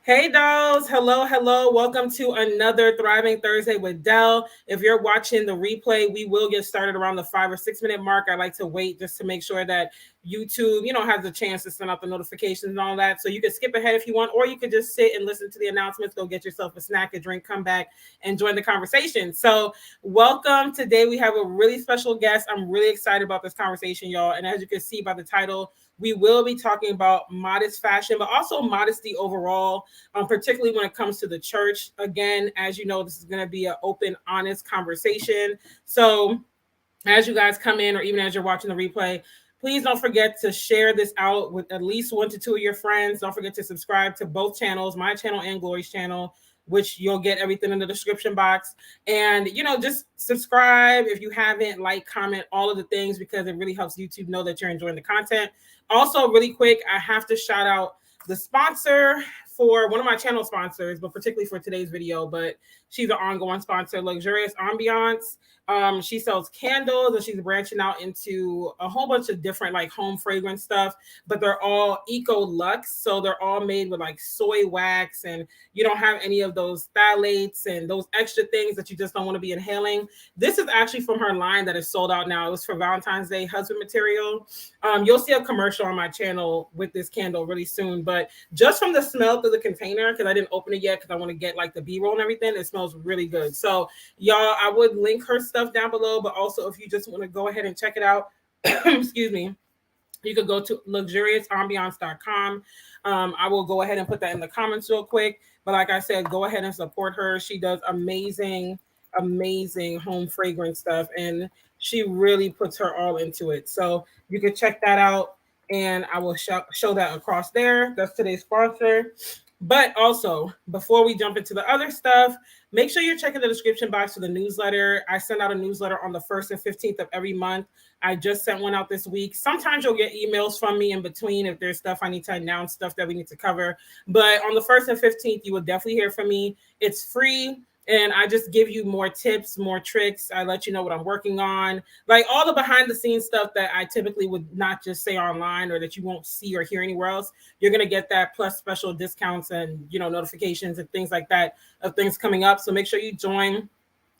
Hey dolls, hello. Welcome to another Thriving Thursday with Dell. If you're watching the replay, we will get started around the 5 or 6 minute mark. I like to wait just to make sure that YouTube, has the chance to send out the notifications and all that. So you can skip ahead if you want, or you could just sit and listen to the announcements, go get yourself a snack, a drink, come back and join the conversation. So welcome. Today we have a really special guest. I'm really excited about this conversation, y'all. And as you can see by the title, we will be talking about modest fashion, but also modesty overall, particularly when it comes to the church. Again, as you know, this is going to be an open, honest conversation. So as you guys come in, or even as you're watching the replay, please don't forget to share this out with at least 1 to 2 of your friends. Don't forget to subscribe to both channels, my channel and Glory's channel, which you'll get everything in the description box. And, just subscribe if you haven't, like, comment, all of the things, because it really helps YouTube know that you're enjoying the content. Also, really quick, I have to shout out the sponsor for one of my channel sponsors, but particularly for today's video, but she's an ongoing sponsor, Luxurious Ambiance. She sells candles, and she's branching out into a whole bunch of different like home fragrance stuff, but they're all eco luxe. So they're all made with like soy wax, and you don't have any of those phthalates and those extra things that you just don't want to be inhaling. This is actually from her line that is sold out now. It was for Valentine's Day husband material. You'll see a commercial on my channel with this candle really soon, but just from the smell through the container, because I didn't open it yet because I want to get like the B-roll and everything, it smells really good. So y'all, I would link her stuff down below, but also if you just want to go ahead and check it out, excuse me, you could go to luxuriousambiance.com. I will go ahead and put that in the comments real quick. But like I said, go ahead and support her. She does amazing home fragrance stuff, and she really puts her all into it. So you can check that out, and I will show that across there. That's today's sponsor. But also, before we jump into the other stuff, make sure you're checking the description box for the newsletter. I send out a newsletter on the 1st and 15th of every month. I just sent one out this week. Sometimes you'll get emails from me in between if there's stuff I need to announce, stuff that we need to cover. But on the 1st and 15th, you will definitely hear from me. It's free. And I just give you more tips, more tricks. I let you know what I'm working on, like all the behind the scenes stuff that I typically would not just say online, or that you won't see or hear anywhere else. You're going to get that, plus special discounts and, notifications and things like that of things coming up. So make sure you join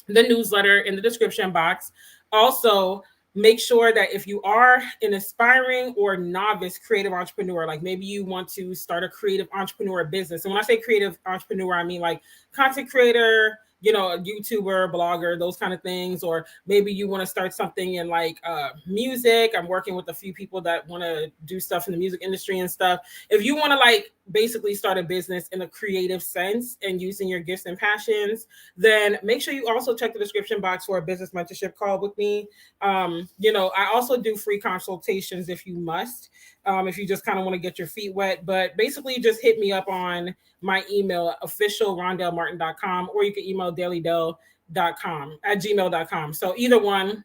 the newsletter in the description box. Also, make sure that if you are an aspiring or novice creative entrepreneur, like maybe you want to start a creative entrepreneur business. And when I say creative entrepreneur, I mean like content creator, a YouTuber, blogger, those kind of things. Or maybe you want to start something in like music. I'm working with a few people that want to do stuff in the music industry and stuff. If you want to like basically start a business in a creative sense and using your gifts and passions, then make sure you also check the description box for a business mentorship call with me. I also do free consultations if you must, if you just kind of want to get your feet wet. But basically, just hit me up on my email, official@rondellemartin.com, or you can email dailydell.com at gmail.com. So either one,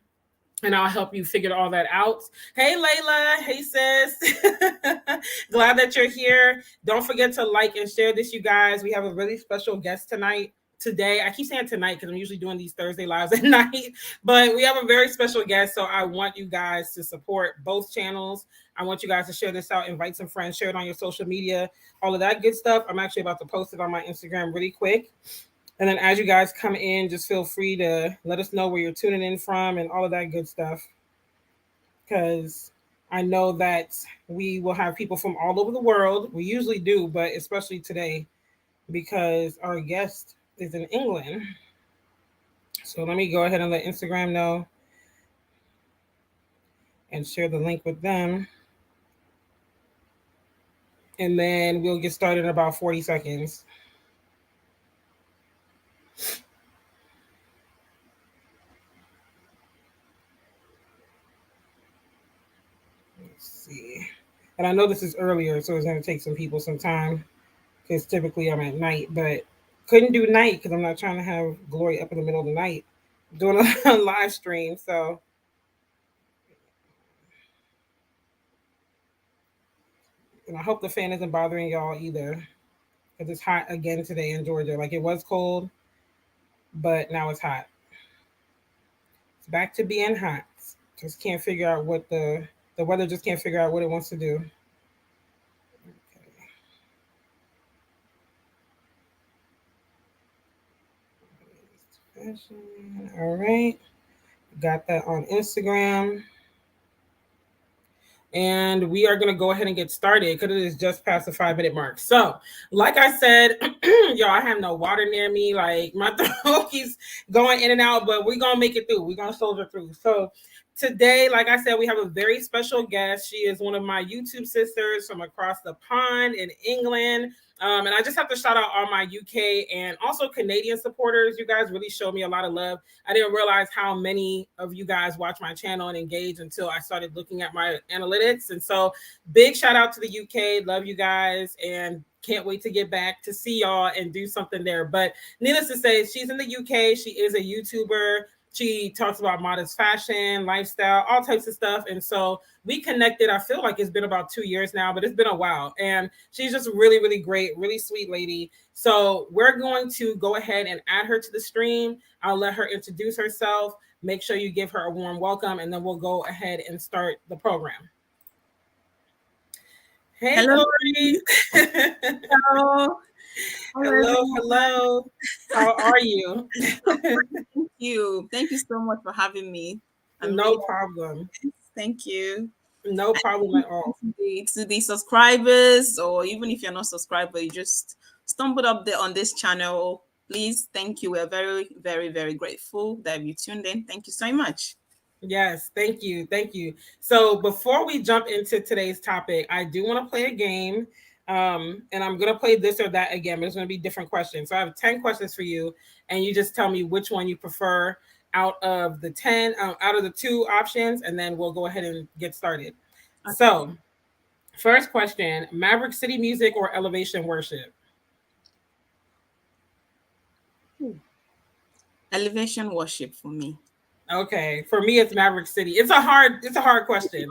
and I'll help you figure all that out. Hey, Layla. Hey, sis. Glad that you're here. Don't forget to like and share this, you guys. We have a really special guest today. I keep saying tonight because I'm usually doing these Thursday lives at night, but we have a very special guest. So I want you guys to support both channels. I want you guys to share this out, invite some friends, share it on your social media, all of that good stuff. I'm actually about to post it on my Instagram really quick. And then as you guys come in, just feel free to let us know where you're tuning in from and all of that good stuff. Because I know that we will have people from all over the world. We usually do, but especially today, because our guest is in England. So let me go ahead and let Instagram know and share the link with them. And then we'll get started in about 40 seconds. Let's see. And I know this is earlier, so it's going to take some people some time, because typically I'm at night, but couldn't do night because I'm not trying to have Glory up in the middle of the night doing a live stream. So and I hope the fan isn't bothering y'all either, because it's hot again today in Georgia. Like, it was cold, but now it's hot. It's back to being hot. Just can't figure out what the weather just can't figure out what it wants to do. All right. Got that on Instagram. And we are going to go ahead and get started because it is just past the 5 minute mark. So, like I said, y'all, I have no water near me. Like my throat keeps going in and out, but we're going to make it through. We're going to soldier through. So, today, like I said, we have a very special guest. She is one of my YouTube sisters from across the pond in England. And I just have to shout out all my UK and also Canadian supporters. You guys really showed me a lot of love. I didn't realize how many of you guys watch my channel and engage until I started looking at my analytics. And so big shout out to the UK. Love you guys and can't wait to get back to see y'all and do something there. But needless to say, she's in the UK. She is a YouTuber. She talks about modest fashion, lifestyle, all types of stuff. And so we connected. I feel like it's been about 2 years now, but it's been a while. And she's just really, really great, really sweet lady. So we're going to go ahead and add her to the stream. I'll let her introduce herself. Make sure you give her a warm welcome, and then we'll go ahead and start the program. Hey, hello. Glory. Hello. Hello. How are you? Thank you. Thank you so much for having me. No problem. Thank you. No problem at all. To the subscribers, or even if you're not subscribed, but you just stumbled up there on this channel, please, thank you. We're very, very, very grateful that you tuned in. Thank you so much. Yes, thank you. Thank you. So before we jump into today's topic, I do want to play a game. And I'm going to play this or that again, but it's going to be different questions. So I have 10 questions for you, and you just tell me which one you prefer out of the 10, out of the 2 options, and then we'll go ahead and get started. Okay. So first question, Maverick City music or elevation worship? Elevation worship for me. Okay, for me it's Maverick City. It's a hard question.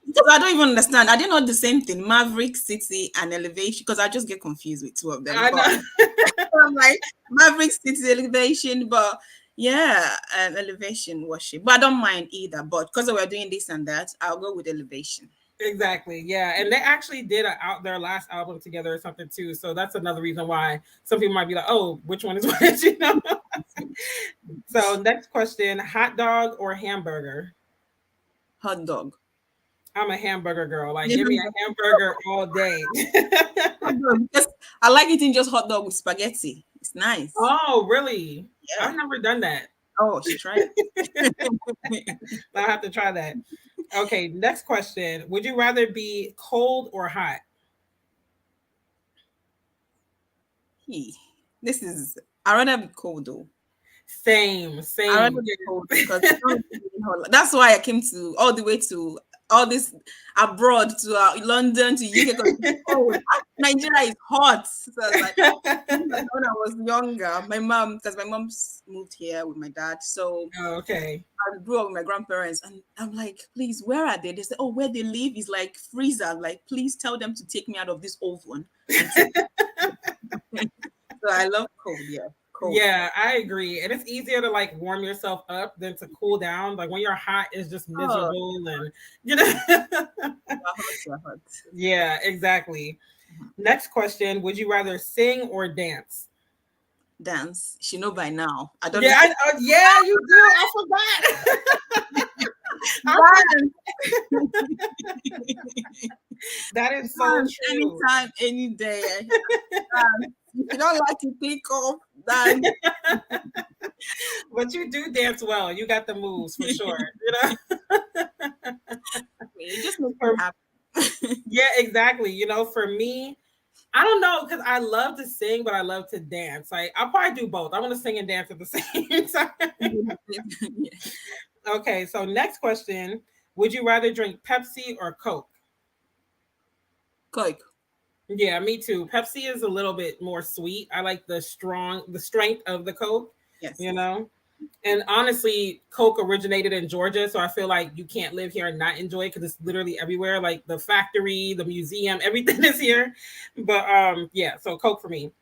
Because I don't even understand. Are they not the same thing? Maverick City and elevation? Because I just get confused with 2 of them. I'm like Maverick City, elevation, but yeah, elevation worship. But I don't mind either. But because we're doing this and that, I'll go with elevation. Exactly. Yeah. And they actually did their last album together or something too. So that's another reason why some people might be like, oh, which one is which? You know? So next question, hot dog or hamburger? Hot dog. I'm a hamburger girl. Like, give me a hamburger all day. I like eating just hot dog with spaghetti. It's nice. Oh, really? Yeah. I've never done that. Oh, she tried it. I'll have to try that. Okay, next question. Would you rather be cold or hot? I'd rather be cold though. Same. I'd rather be cold because that's why I came all the way to all this abroad to London to UK. Nigeria is hot. So I was like, when I was younger, my mom moved here with my dad. So okay, I grew up with my grandparents, and I'm like, please, where are they? They say, oh, where they live is like freezer. Like, please tell them to take me out of this oven. So I love cold. Yeah. Cold. Yeah, I agree. And it's easier to like warm yourself up than to cool down. Like when you're hot, it's just miserable and you know. hot. Yeah, exactly. Next question. Would you rather sing or dance? Dance. She know by now. I don't know. Yeah, you do. I forgot. That is so true. Anytime, any day. If you don't like it, click off. Dance. But you do dance well. You got the moves for sure. You know, you just make her happy. Yeah, exactly. You know, for me, I don't know because I love to sing, but I love to dance. Like I'll probably do both. I want to sing and dance at the same time. Okay, so next question: would you rather drink Pepsi or Coke? Coke. Yeah, me too. Pepsi is a little bit more sweet. I like the strength of the Coke. Yes. You know, and honestly, Coke originated in Georgia, so I feel like you can't live here and not enjoy it because it's literally everywhere. Like the factory, the museum, everything is here. But yeah, so Coke for me.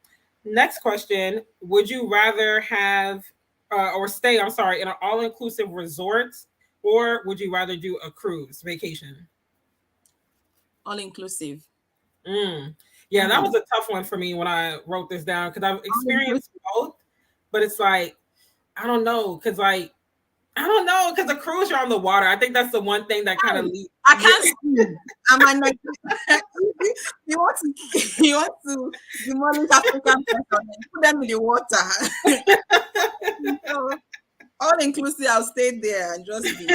Next question: would you rather have or stay? I'm sorry, in an all-inclusive resort, or would you rather do a cruise vacation? All-inclusive. Yeah, that was a tough one for me when I wrote this down because I've experienced both, but it's like I don't know, because like I don't know, because the cruise you're on the water. I think that's the one thing that kind of I can't swim. I'm like, you want to demolish African person and put them in the water. So, all inclusive, I'll stay there and just be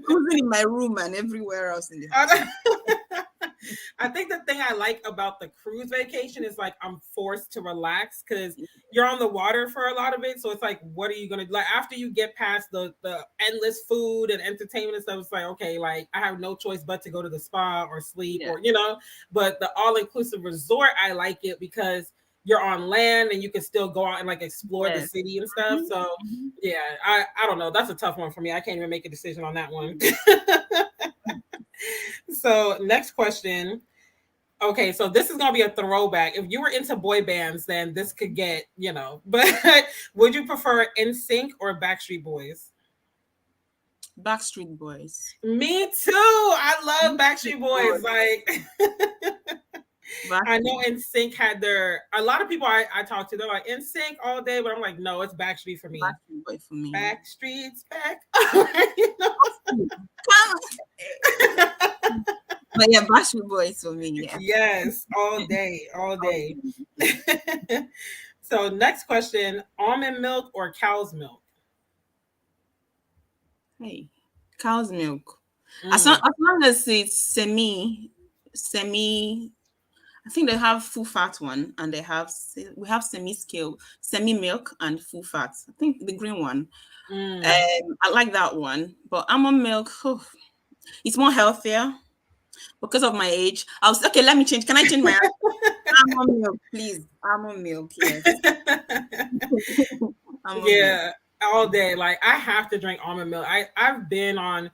cruising in my room and everywhere else in the house. I think the thing I like about the cruise vacation is like I'm forced to relax because you're on the water for a lot of it. So it's like, what are you gonna do? Like after you get past the endless food and entertainment and stuff, it's like, okay, like I have no choice but to go to the spa or sleep or but the all-inclusive resort, I like it because you're on land and you can still go out and like explore the city and stuff. So yeah, I don't know. That's a tough one for me. I can't even make a decision on that one. So next question. Okay, so this is gonna be a throwback. If you were into boy bands, then this could get, but would you prefer NSYNC or Backstreet Boys? Backstreet Boys. Me too. I love Backstreet Boys. Like I know NSYNC had a lot of people I talk to, they're like NSYNC all day, but I'm like, no, it's Backstreet for me. Backstreet Boy for me. Backstreet's back. But yeah, Backstreet Boys for me. Yeah. Yes, all day. So next question: almond milk or cow's milk? Hey, cow's milk. As long as it's semi. I think they have full fat one, and we have semi milk and full fat. I think the green one. I like that one, but almond milk, it's more healthier because of my age. Okay. Let me change. Can I change my almond milk, please? Almond milk, yes. Milk. All day. Like I have to drink almond milk. I've been on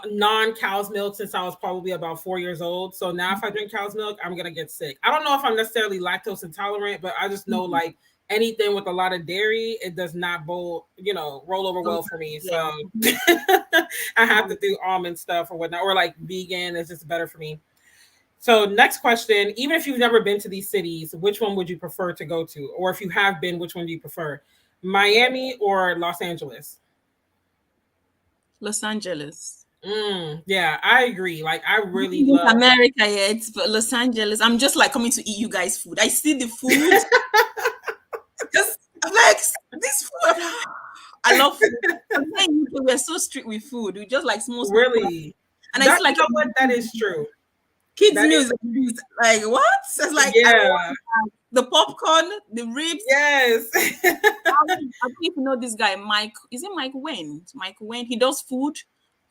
non-cow's milk since I was probably about 4 years old. So now if I drink cow's milk, I'm gonna get sick. I don't know if I'm necessarily lactose intolerant, but I just know like anything with a lot of dairy, it does not roll over well for me. So I have to do almond stuff or whatnot, or like vegan is just better for me. So next question, even if you've never been to these cities, which one would you prefer to go to? Or if you have been, which one do you prefer? Miami or Los Angeles? Los Angeles. Yeah, I agree. Like I really love America yet, but Los Angeles. I'm just like coming to eat you guys' food. I see the food. Just like this food. I love food. We're so strict with food. We just like small. Really, and I feel like what that is true. Kids' music, like what? It's like the popcorn, the ribs. Yes. I think you know this guy, Mike. Is it Mike Wayne? Mike Wayne. He does food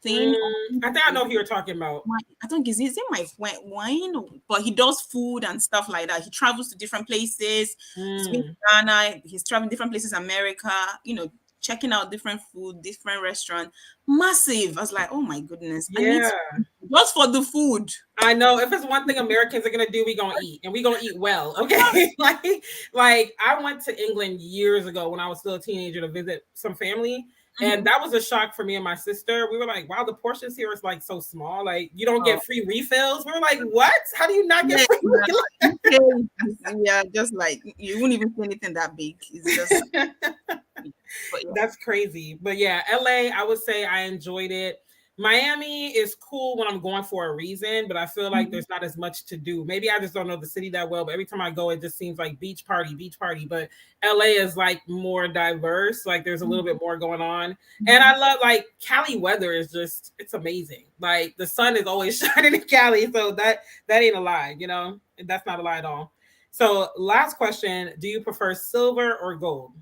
thing. I think I know who you're talking about. I think is it Mike Wayne? But he does food and stuff like that. He travels to different places. He's been to Ghana. He's traveling different places, America. Checking out different food, different restaurant. Massive. I was like, oh my goodness. Yeah. Just for the food. I know. If it's one thing Americans are gonna do, we gonna eat, and we gonna eat well. Okay. like I went to England years ago when I was still a teenager to visit some family. And that was a shock for me and my sister. We were like, wow, the portions here is like so small. Like you don't get free refills. We were like, what? How do you not get free refills? Yeah, just like you wouldn't even see anything that big. It's just That's crazy. But yeah, LA, I would say I enjoyed it. Miami is cool when I'm going for a reason, but I feel like there's not as much to do. Maybe I just don't know the city that well, but every time I go, it just seems like beach party. But LA is like more diverse. Like there's a little bit more going on. And I love like Cali weather is just, it's amazing. Like the sun is always shining in Cali. So that ain't a lie, that's not a lie at all. So last question, do you prefer silver or gold?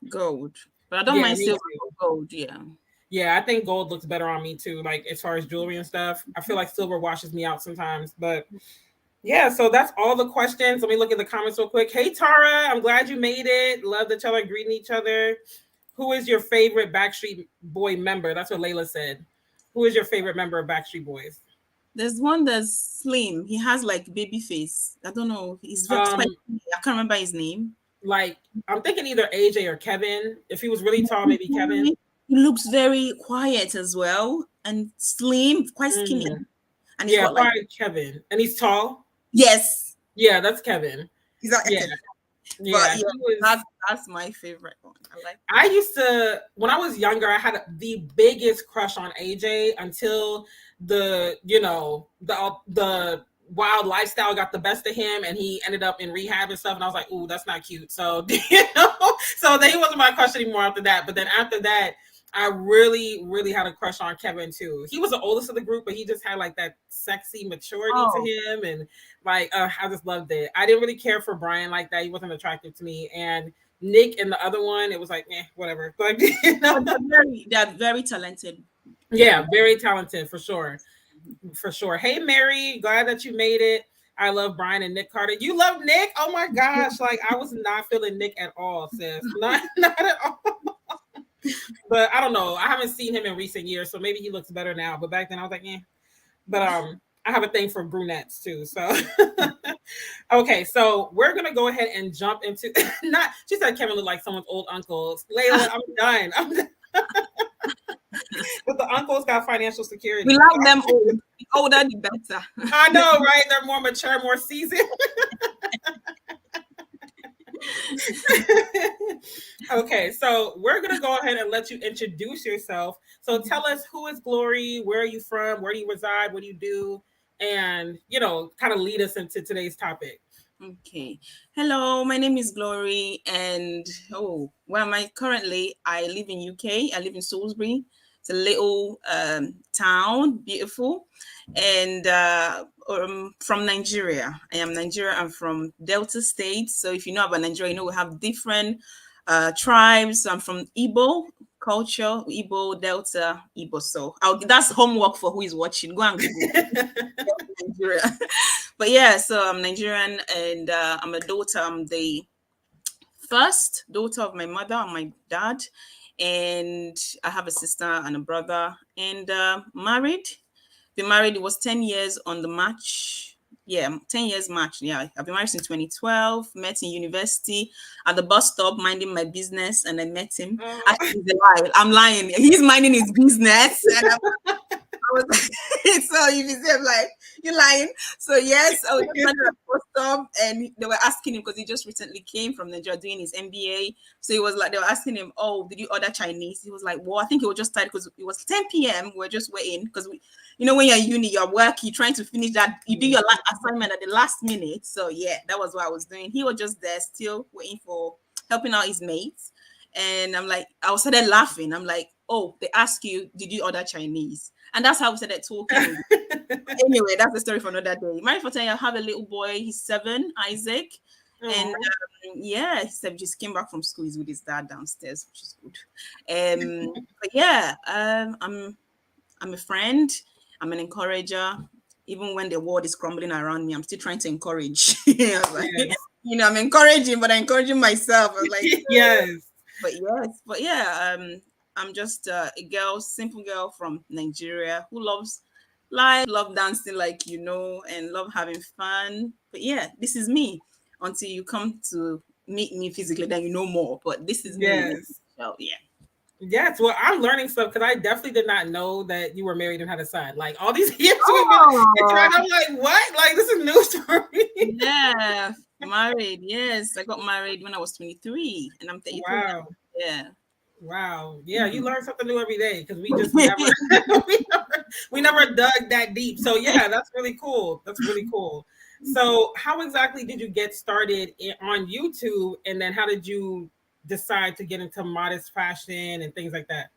Gold. But I don't mind silver or gold, Yeah, I think gold looks better on me too. Like as far as jewelry and stuff, I feel like silver washes me out sometimes. But yeah, so that's all the questions. Let me look at the comments real quick. Hey Tara, I'm glad you made it. Love that y'all are greeting each other. Who is your favorite Backstreet Boy member? That's what Layla said. Who is your favorite member of Backstreet Boys? There's one that's slim. He has like baby face. I don't know. He's very I can't remember his name. Like I'm thinking either AJ or Kevin. If he was really tall, maybe Kevin. He looks very quiet as well and slim, quite skinny. And probably Kevin. And he's tall. Yes. Yeah, that's Kevin. He's like, yeah. But Yeah, yeah, he was. that's my favorite one. I like I used to, when I was younger, I had the biggest crush on AJ until the wild lifestyle got the best of him, and he ended up in rehab and stuff. And I was like, "Ooh, that's not cute." So so then he wasn't my crush anymore after that. But then after that, I really, really had a crush on Kevin too. He was the oldest of the group, but he just had like that sexy maturity to him, and like I just loved it. I didn't really care for Brian like that. He wasn't attractive to me, and Nick and the other one, it was like, whatever. Like, they're very talented. Yeah, very talented for sure. For sure. Hey, Mary, glad that you made it. I love Brian and Nick Carter. You love Nick? Oh my gosh. Like, I was not feeling Nick at all, sis. Not at all. But I don't know. I haven't seen him in recent years, so maybe he looks better now. But back then I was like, But I have a thing for brunettes too. So okay, so we're gonna go ahead and jump into not she said Kevin looked like someone's old uncle. Layla, I'm done. But the uncles got financial security. We like them old. The older the better. I know, right? They're more mature, more seasoned. Okay, so we're gonna go ahead and let you introduce yourself. So tell us, who is Glory? Where are you from? Where do you reside? What do you do? And kind of lead us into today's topic. Okay. Hello, my name is Glory, and where am I currently? I live in UK. I live in Salisbury. It's a little town, beautiful, and from Nigeria. I am Nigeria. I'm from Delta State. So if you know about Nigeria, you know we have different tribes. I'm from Igbo culture, Igbo, Delta, Igbo. So that's homework for who is watching. Go and Google Nigeria. But yeah, so I'm Nigerian, and I'm a daughter. I'm the first daughter of my mother and my dad, and I have a sister and a brother, and married. Been married. It was 10 years on the March. Yeah, 10 years March. Yeah, I've been married since 2012. Met in university at the bus stop, minding my business, and I met him. Actually, he's a lie. I'm lying. He's minding his business, and so if you say I'm like, you're lying. So yes, I was just at the bus stop, and they were asking him because he just recently came from Nigeria doing his MBA. So he was like, they were asking him, "Oh, did you order Chinese?" He was like, "Well, I think he was just tired because it was 10 p.m. We're just waiting because when you're uni, you're working, trying to finish that. You do your assignment at the last minute. So yeah, that was what I was doing. He was just there, still waiting for helping out his mates. And I'm like, I started laughing. I'm like, "Oh, they ask you, did you order Chinese?" And that's how we started talking. Anyway, that's the story for another day. Married for 10 years, I have a little boy. He's 7, Isaac. And he said just came back from school. He's with his dad downstairs, which is good. But yeah, I'm a friend. I'm an encourager. Even when the world is crumbling around me, I'm still trying to encourage. I'm encouraging, but I'm encouraging myself. I was like, yes. But yeah, I'm just a girl, simple girl from Nigeria who loves life, love dancing and love having fun. But yeah, this is me. Until you come to meet me physically, then you know more. But this is me. So yeah. Yes, well, I'm learning stuff because I definitely did not know that you were married and had a son. Like all these years we've been, I'm like, what? Like this is news for me. Yeah, married. Yes, I got married when I was 23, and I'm 33. Wow. Yeah. Wow. Yeah, you learn something new every day because we just never we never dug that deep. So yeah, that's really cool. That's really cool. So how exactly did you get started on YouTube, and then how did you decide to get into modest fashion and things like that?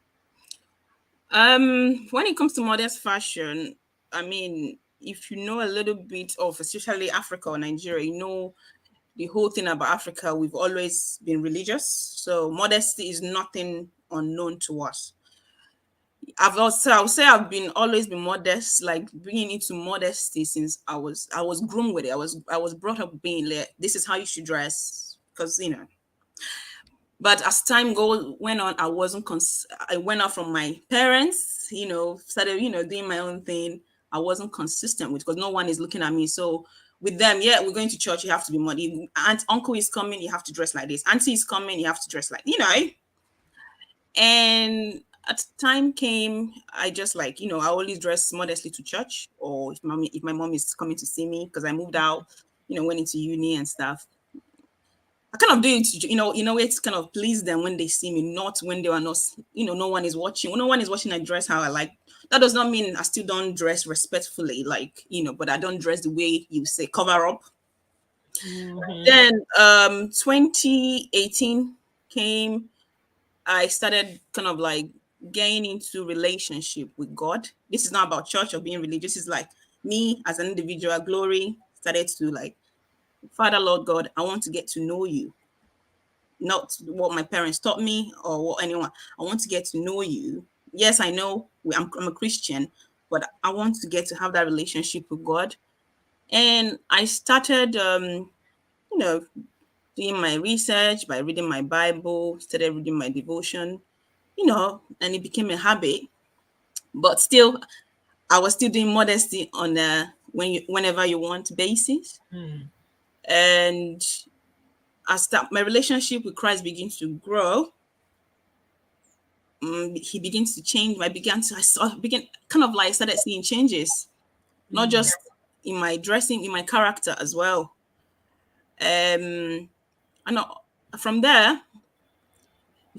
When it comes to modest fashion, I mean, if you know a little bit of especially Africa or Nigeria, you know the whole thing about Africa, we've always been religious. So modesty is nothing unknown to us. I would say I've always been modest, like bringing into modesty since I was groomed with it. I was brought up being like, this is how you should dress, because But as time went on, I wasn't. I went out from my parents. Started doing my own thing. I wasn't consistent with because no one is looking at me. So with them, yeah, we're going to church. You have to be modest. Uncle is coming. You have to dress like this. Auntie is coming. You have to dress like And at time came, I just I always dress modestly to church, or if my mom is coming to see me because I moved out, went into uni and stuff. I kind of do it, in a way to kind of please them when they see me, not when they are not, no one is watching. When no one is watching, I dress how I like. That does not mean I still don't dress respectfully, like, but I don't dress the way you say, cover up. Mm-hmm. Then 2018 came. I started kind of like getting into relationship with God. This is not about church or being religious. It's like me as an individual. Glory started to like, Father, Lord God, I want to get to know you. Not what my parents taught me or what anyone. I want to get to know you. Yes, I know I'm a Christian, but I want to get to have that relationship with God. And I started, you know, doing my research by reading my Bible, started reading my devotion, and it became a habit. But still, I was still doing modesty on a whenever you want basis. Mm. And as that my relationship with Christ begins to grow, he begins to change. I kind of like started seeing changes, not just in my dressing, in my character as well. And from there,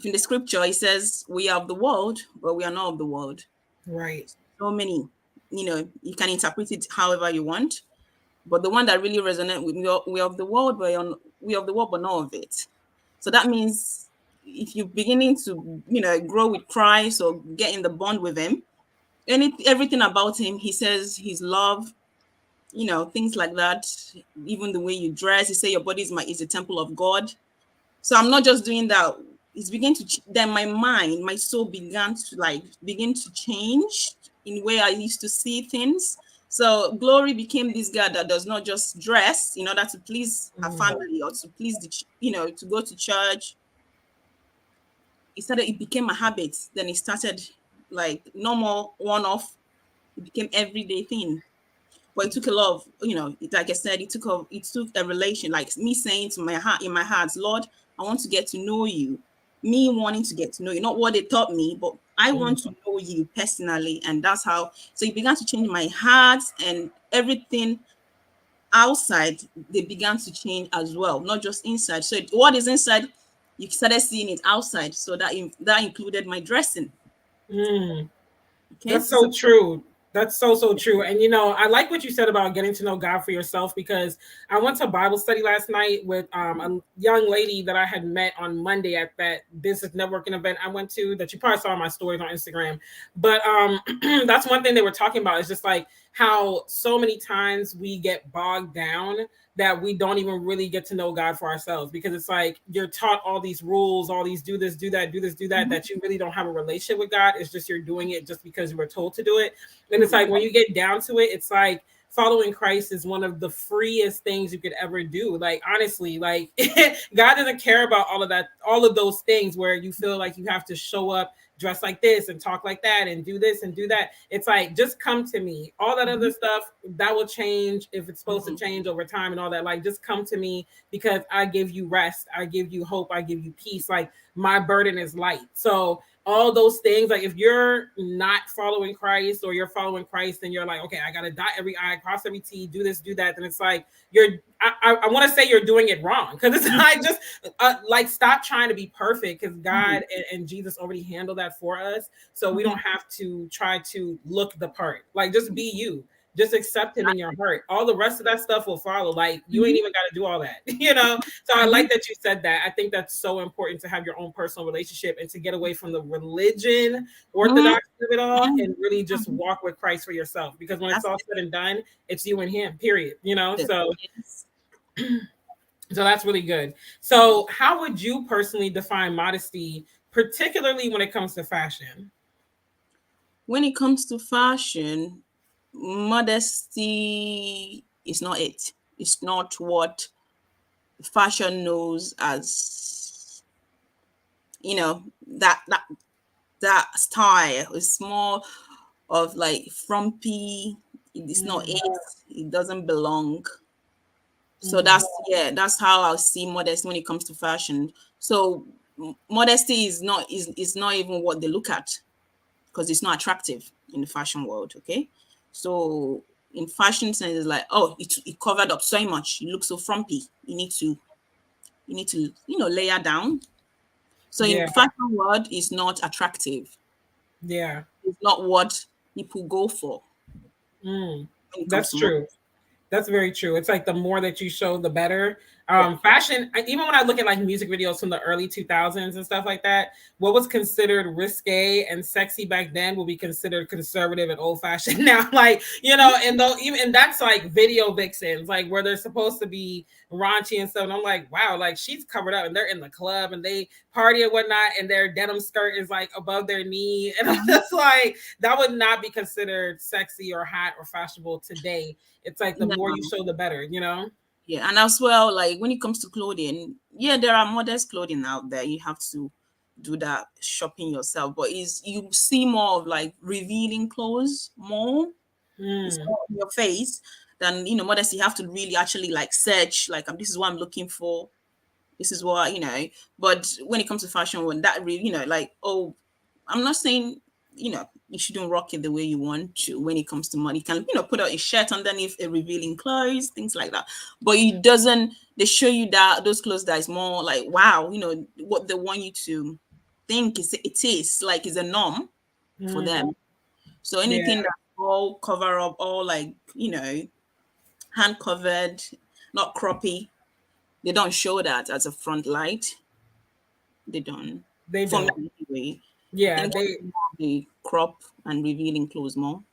in the scripture, it says we are of the world, but we are not of the world. Right. So many, you can interpret it however you want. But the one that really resonates with me, we are of the world, but we are of the world, but not of it. So that means if you're beginning to, grow with Christ or get in the bond with him, everything about him, he says his love, things like that. Even the way you dress, he say your body is a temple of God. So I'm not just doing that. It's beginning to then my soul begin to change in where I used to see things. So Glory became this girl that does not just dress in order to please her family or to please to go to church. It became a habit. Then it started like no more one-off. It became everyday thing. But it took a lot of, like I said, it took a relation, like me saying to my heart, in my heart, Lord, I want to get to know you. Me wanting to get to know you, not what they taught me, but I want to know you personally. And that's how, so it began to change my heart, and everything outside, they began to change as well, not just inside. So what is inside, you started seeing it outside. So that included my dressing. Mm. Okay. That's so true. That's so true. And I like what you said about getting to know God for yourself, because I went to Bible study last night with a young lady that I had met on Monday at that business networking event I went to, that you probably saw in my stories on Instagram. But that's one thing they were talking about, is just like how so many times we get bogged down that we don't even really get to know God for ourselves, because it's like you're taught all these rules, all these do this, do that, do this, do that, that you really don't have a relationship with God. It's just you're doing it just because you were told to do it. And it's like when you get down to it, it's like following Christ is one of the freest things you could ever do. Like, honestly, like God doesn't care about all of that, all of those things where you feel like you have to show up, dress like this and talk like that and do this and do that. It's like, just come to me. All that other stuff, that will change if it's supposed to change over time and all that. Like, just come to me, because I give you rest. I give you hope. I give you peace. Like, my burden is light. So all those things, like if you're not following Christ, or you're following Christ and you're like, okay, I got to dot every I, cross every T, do this, do that, then it's like I want to say you're doing it wrong, because it's like, just like, stop trying to be perfect, because God and Jesus already handled that for us. So we don't have to try to look the part. Like, just be you. Just accept him in your heart. All the rest of that stuff will follow. Like, you ain't even got to do all that, So I like that you said that. I think that's so important, to have your own personal relationship and to get away from the religion orthodoxy of it all, and really just walk with Christ for yourself. Because when it's all said and done, it's you and him, period. So that's really good. So how would you personally define modesty, particularly when it comes to fashion? When it comes to fashion, modesty is not it. It's not what fashion knows as, that style. It's more of like frumpy. It's not it. It doesn't belong. So that's how I see modesty when it comes to fashion. So modesty is not even what they look at, because it's not attractive in the fashion world. Okay, so in fashion sense, it's like, oh, it covered up so much, you look so frumpy, you need to you need to, layer down. So Yeah. in fashion world, is not attractive. Yeah. It's not what people go for Mm. when it comes That's to money. true. That's very true. It's like the more that you show, the better. Yeah. Fashion, even when I look at like music videos from the early 2000s and stuff like that, what was considered risque and sexy back then will be considered conservative and old fashioned now. Like, and though even and that's like video vixens, like where they're supposed to be raunchy and stuff. And I'm like, wow, like she's covered up and they're in the club and they party and whatnot, and their denim skirt is like above their knee. And I'm just like, that would not be considered sexy or hot or fashionable today. It's like the more you show, the better, Yeah, and as well, like when it comes to clothing, yeah, there are modest clothing out there. You have to do that shopping yourself, but is you see more of like revealing clothes more. It's more on your face than modest. You have to really actually like search, like this is what I'm looking for. This is what But when it comes to fashion, when that really, like, oh, I'm not saying you shouldn't rock it the way you want to when it comes to money. You can put out a shirt underneath a revealing clothes, things like that. But it doesn't. They show you that those clothes that is more like wow, what they want you to think it is like is a norm for them. So anything that all cover up, all like hand covered, not croppy, they don't show that as a front light. They don't. They For don't. me anyway. I Yeah, think the crop and revealing clothes more.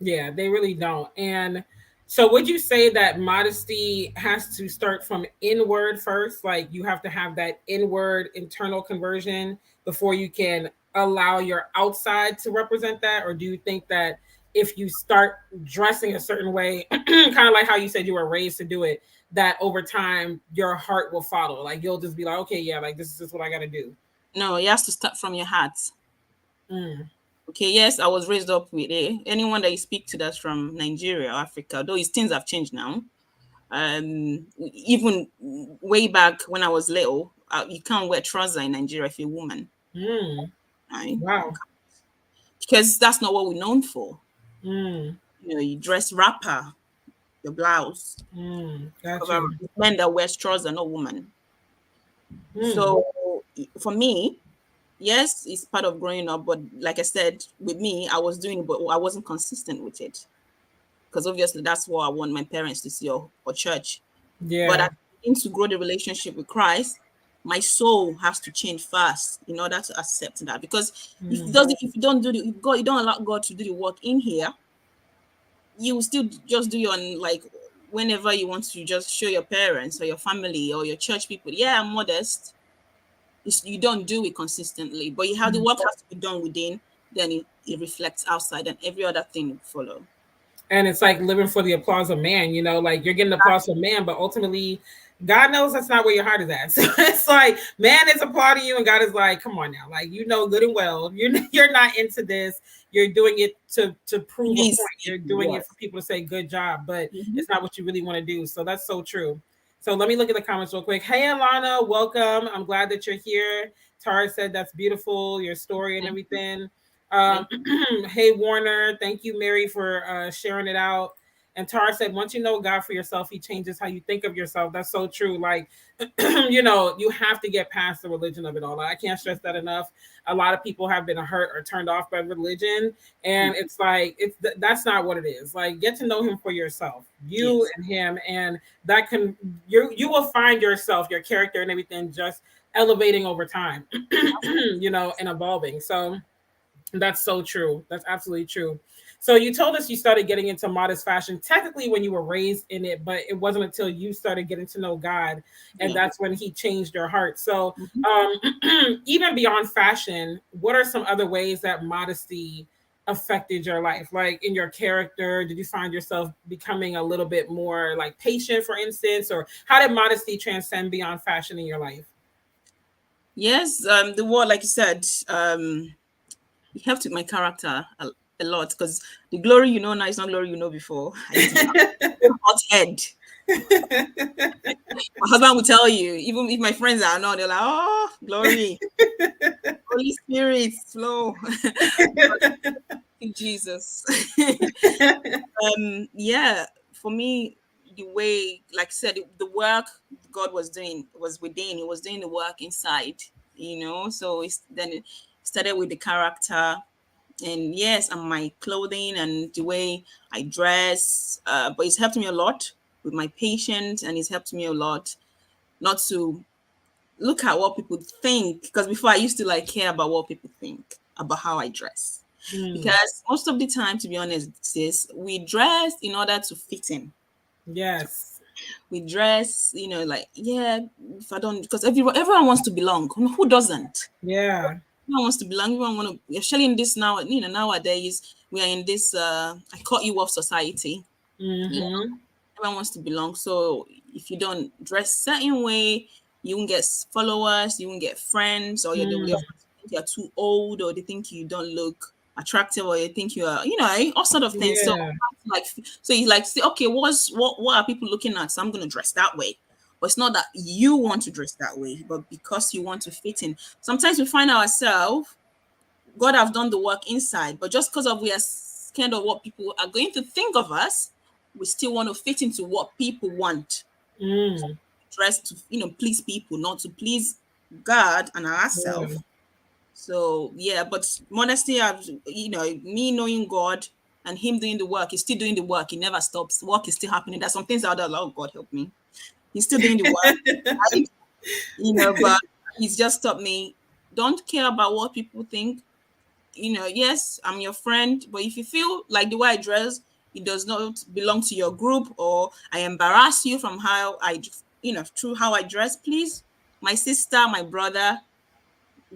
yeah, they really don't. And so would you say that modesty has to start from inward first? Like you have to have that inward internal conversion before you can allow your outside to represent that? Or do you think that if you start dressing a certain way, kind of like how you said you were raised to do it, that over time your heart will follow? Like you'll just be like, okay, yeah, like this is just what I got to do. No, it has to start from your heart. Mm. Okay, yes, I was raised up with anyone that you speak to that's from Nigeria or Africa, though things have changed now. Even way back when I was little, you can't wear trousers in Nigeria if you're a woman. Mm. Right? Wow. Because that's not what we're known for. Mm. You dress wrapper, your blouse. Got Cover you. men that wear trousers, not women. Mm. So for me, yes, it's part of growing up, but like I said, with me, I was doing it, but I wasn't consistent with it. Because obviously that's what I want my parents to see or church. But Yeah. I begin to grow the relationship with Christ, my soul has to change fast in order to accept that. Because if you don't do if God, you don't allow God to do the work in here, you will still just do your like whenever you want to just show your parents or your family or your church people, yeah, I'm modest. You don't do it consistently, but you have the work has to be done within, then it reflects outside and every other thing will follow. And it's like living for the applause of man, like you're getting applause from man, but ultimately God knows that's not where your heart is at. So it's like man is applauding you and God is like, come on now, like good and well you're not into this. You're doing it to prove a Please, point. You're doing it yes. for people to say good job, but Mm-hmm. it's not what you really want to do. So that's so true. So let me look at the comments real quick. Hey Alana, welcome. I'm glad that you're here. Tara said that's beautiful, your story and everything. Hey Warner, thank you, Mary, for sharing it out. And Tara said, once you know God for yourself, He changes how you think of yourself. That's so true. Like, you have to get past the religion of it all. I can't stress that enough. A lot of people have been hurt or turned off by religion, and it's like that's not what it is. Like, get to know Him for yourself, you Yes. and Him, and that you will find yourself, your character, and everything just elevating over time, and evolving. So that's so true. That's absolutely true. So you told us you started getting into modest fashion technically when you were raised in it, but it wasn't until you started getting to know God, and Yeah. that's when He changed your heart. So Mm-hmm. even beyond fashion, what are some other ways that modesty affected your life? Like in your character, did you find yourself becoming a little bit more like patient, for instance, or how did modesty transcend beyond fashion in your life? Yes, the word, like you said, it helped with my character a lot because the glory you know now is not glory you know before. I used to be a hot head. My husband will tell you, even if my friends are not, they're like, oh, glory, Holy Spirit, flow. Jesus. Yeah, for me, the way, like I said, the work, God was within. He was doing the work inside, So then it started with the character, and yes, and my clothing and the way I dress. But it's helped me a lot with my patience, and it's helped me a lot not to look at what people think. Because before I used to like care about what people think about how I dress. Because most of the time, to be honest, sis, we dress in order to fit in. Yes. We dress, like, yeah, if I don't, because everyone wants to belong. Who doesn't? Yeah. Everyone wants to belong. Everyone want to, especially in this now, nowadays we are in this I cut you off society. Everyone wants to belong. So if you don't dress certain way, you won't get followers, you won't get friends, or they think you're too old, or they think you don't look attractive, or they think you are, all sort of things. So Yeah. like, so you like say, okay, what are people looking at? So I'm gonna dress that way. But it's not that you want to dress that way, but because you want to fit in. Sometimes we find ourselves, God have done the work inside, but just because of we are scared of what people are going to think of us, we still want to fit into what people want. Dress to please people, not to please God and Yeah. ourselves. So yeah, but modesty, me knowing God and Him doing the work, He's still doing the work. He never stops. Work is still happening. There's some things out there, oh God help me. He's still doing the work, right? But He's just taught me, don't care about what people think. Yes, I'm your friend, but if you feel like the way I dress, it does not belong to your group, or I embarrass you from how through how I dress, please, my sister, my brother,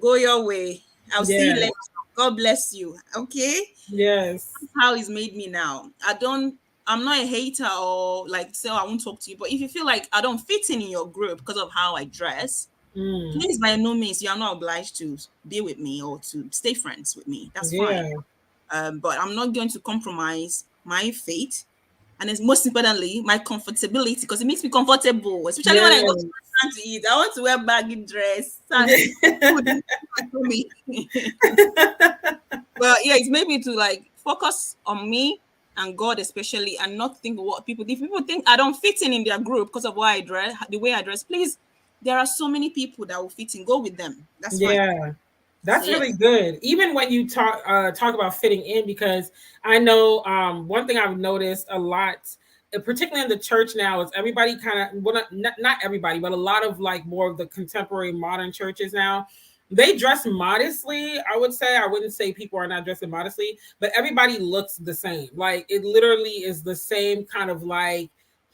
go your way. I'll see you Yeah. later. God bless you. Okay. Yes. That's how He's made me now. I'm not a hater or like say, oh, I won't talk to you. But if you feel like I don't fit in your group because of how I dress, please, by no means, you are not obliged to be with me or to stay friends with me. That's fine. Yeah. But I'm not going to compromise my faith, and it's most importantly my comfortability, because it makes me comfortable, especially when I go to Yes. restaurant to eat. I want to wear baggy dress. Me. But yeah, it's made me to like focus on me and God especially, and not think of what people. If people think I don't fit in their group because of why I dress, the way I dress, please, there are so many people that will fit in. Go with them. That's fine. Yeah. So That's yes. really good. Even when you talk about fitting in, because I know one thing I've noticed a lot, particularly in the church now, is everybody kind of, well, not everybody, but a lot of like more of the contemporary modern churches now, they dress modestly. I would say, I wouldn't say people are not dressing modestly, but everybody looks the same. Like it literally is the same kind of like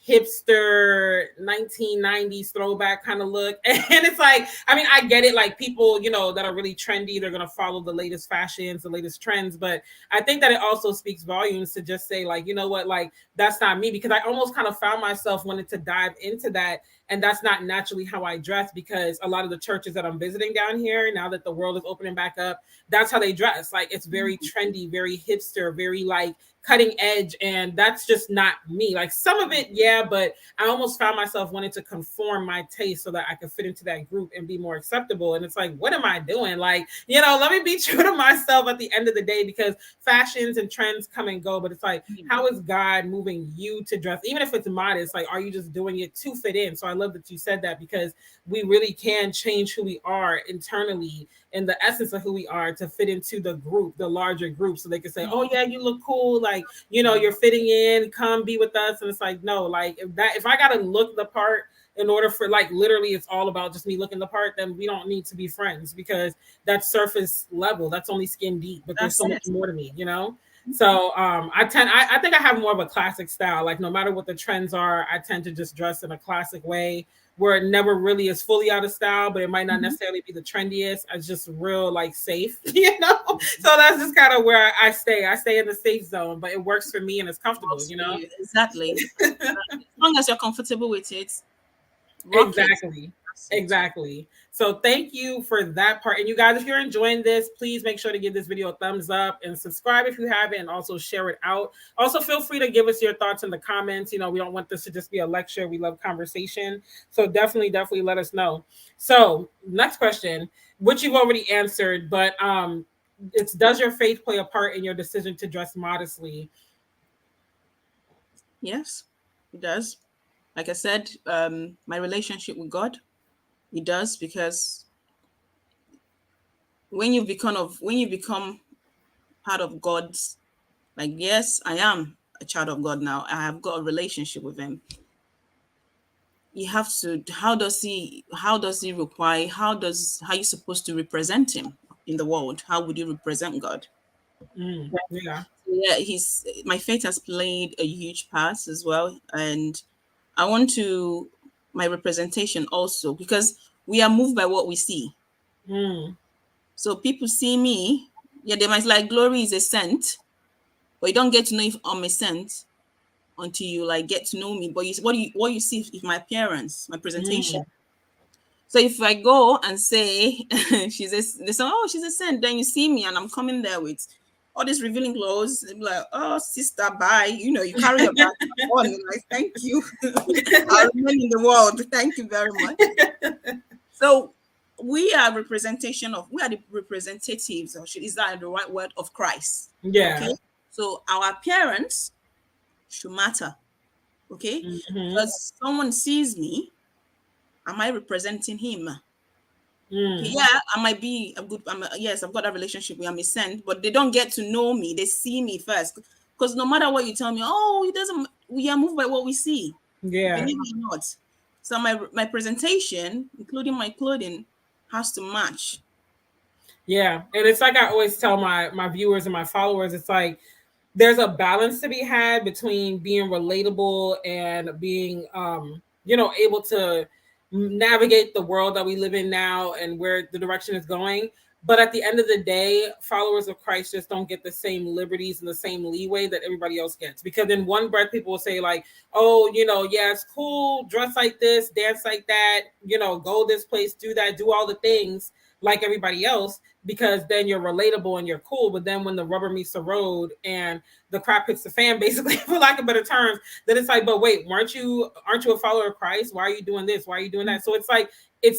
hipster 1990s throwback kind of look. And it's like, I mean, I get it, like people, that are really trendy, they're going to follow the latest fashions, the latest trends, but I think that it also speaks volumes to just say like, you know what, like that's not me, because I almost kind of found myself wanting to dive into that, and that's not naturally how I dress, because a lot of the churches that I'm visiting down here now that the world is opening back up, that's how they dress. Like it's very trendy, very hipster, very like cutting edge, and that's just not me. Like some of it, yeah, but I almost found myself wanting to conform my taste so that I could fit into that group and be more acceptable. And it's like, what am I doing? Like, let me be true to myself at the end of the day, because fashions and trends come and go, but it's like, how is God moving you to dress? Even if it's modest, like, are you just doing it to fit in? So I love that you said that, because we really can change who we are internally and the essence of who we are to fit into the group, the larger group, so they can say, oh yeah, you look cool, like you're fitting in, come be with us. And it's like, no, like if I gotta look the part in order for, like, literally it's all about just me looking the part, then we don't need to be friends, because that's surface level, that's only skin deep, but there's That's so it. much more to me. So I think I have more of a classic style. Like no matter what the trends are, I tend to just dress in a classic way, where it never really is fully out of style, but it might not necessarily be the trendiest. It's just real like safe, So that's just kind of where I stay. I stay in the safe zone, but it works for me and it's comfortable, Exactly. As long as you're comfortable with it, rock it. Exactly. Exactly. So thank you for that part. And you guys, if you're enjoying this, please make sure to give this video a thumbs up and subscribe if you haven't, and also share it out. Also, feel free to give us your thoughts in the comments. We don't want this to just be a lecture. We love conversation. So definitely let us know. So next question, which you've already answered, but it's, does your faith play a part in your decision to dress modestly? Yes, it does. like I said, my relationship with God, it does, because when you become part of God's, like, yes, I am a child of God now. I have got a relationship with Him. You have to. How does he require? How you supposed to represent Him in the world? How would you represent God? Yeah. Yeah, he's my faith has played a huge part as well, and I want to my representation also, because we are moved by what we see. Mm, So people see me, yeah, they might like Glory is a saint, but you don't get to know if I'm a saint until you like get to know me. But what you see is my appearance, my presentation. mm, So if I go and say they say, oh, she's a saint, then you see me and I'm coming there with all these revealing clothes, they'll be like, oh, sister, bye. You carry your bag on. Like, thank you. I'll remain in the world. Thank you very much. So we are the representatives, or is that the right word, of Christ? yeah. Okay. So our appearance should matter. Okay. Mm-hmm. Because someone sees me, am I representing him? Okay, Mm, yeah, I might be a good. Yes, I've got that relationship where I'm a saint, but they don't get to know me. They see me first, because no matter what you tell me, oh, it doesn't. We are moved by what we see, yeah. believe it or not. So my presentation, including my clothing, has to match. Yeah. And it's like I always tell my viewers and my followers, it's like there's a balance to be had between being relatable and being able to navigate the world that we live in now and where the direction is going. But at the end of the day, followers of Christ just don't get the same liberties and the same leeway that everybody else gets. Because in one breath, people will say, like, oh, yeah, it's cool, dress like this, dance like that, go this place, do that, do all the things like everybody else, because then you're relatable and you're cool. But then when the rubber meets the road and the crap hits the fan, basically, for lack of better terms, then it's like, but wait, aren't you a follower of Christ? Why are you doing this? Why are you doing that? So it's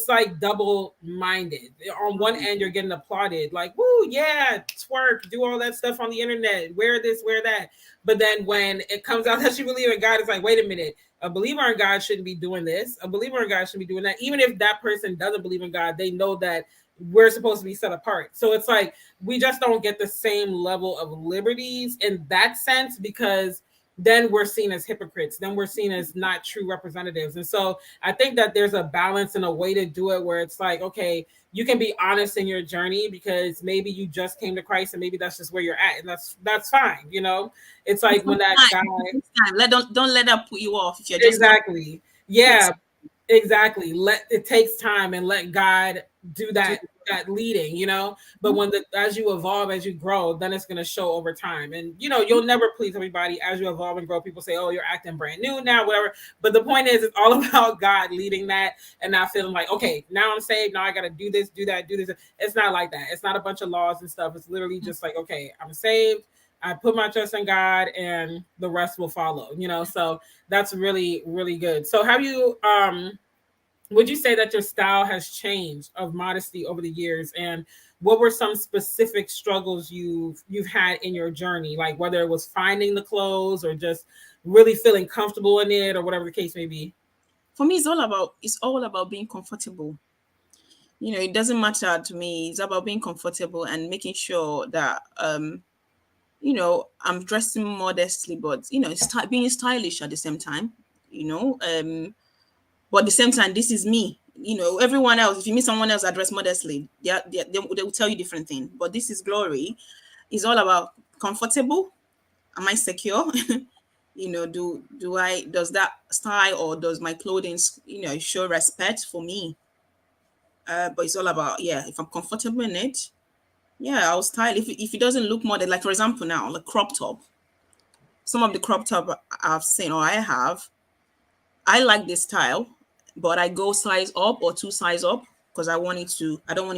like double-minded. On one end, you're getting applauded, like, woo, yeah, twerk, do all that stuff on the internet, wear this, wear that. But then when it comes out that you believe in God, it's like, wait a minute, a believer in God shouldn't be doing this. A believer in God shouldn't be doing that. Even if that person doesn't believe in God, they know that we're supposed to be set apart. So it's like we just don't get the same level of liberties in that sense, because then we're seen as hypocrites. Then we're seen as not true representatives. And so I think that there's a balance and a way to do it where it's like, okay, you can be honest in your journey, because maybe you just came to Christ and maybe that's just where you're at, and that's fine. It's like when that guy, Don't let that put you off if you're just coming. exactly, yeah, exactly, it takes time, and let God do To that leading. But when as you evolve, as you grow, then it's going to show over time. And you'll never please everybody. As you evolve and grow, people say, oh, you're acting brand new now, whatever. But the point is, it's all about God leading that, and not feeling like, okay, now I'm saved, now I got to do this, do that, do this. It's not like that. It's not a bunch of laws and stuff. It's literally just like, okay, I'm saved, I put my trust in God, and the rest will follow. So that's really, really good. So have you would you say that your style has changed of modesty over the years, and what were some specific struggles you've had in your journey, like whether it was finding the clothes or just really feeling comfortable in it, or whatever the case may be? For me, it's all about being comfortable. It doesn't matter to me. It's about being comfortable and making sure that I'm dressing modestly, but being stylish at the same time. But at the same time, this is me. Everyone else. If you meet someone else that dress modestly, they will tell you different thing. But this is Glory. It's all about comfortable. Am I secure? Does that style or does my clothing show respect for me? But it's all about, yeah, if I'm comfortable in it, yeah, I'll style. If it doesn't look modern, like for example now, the crop top. Some of the crop top I've seen or I have, I like this style, but I go size up or two size up because I don't want it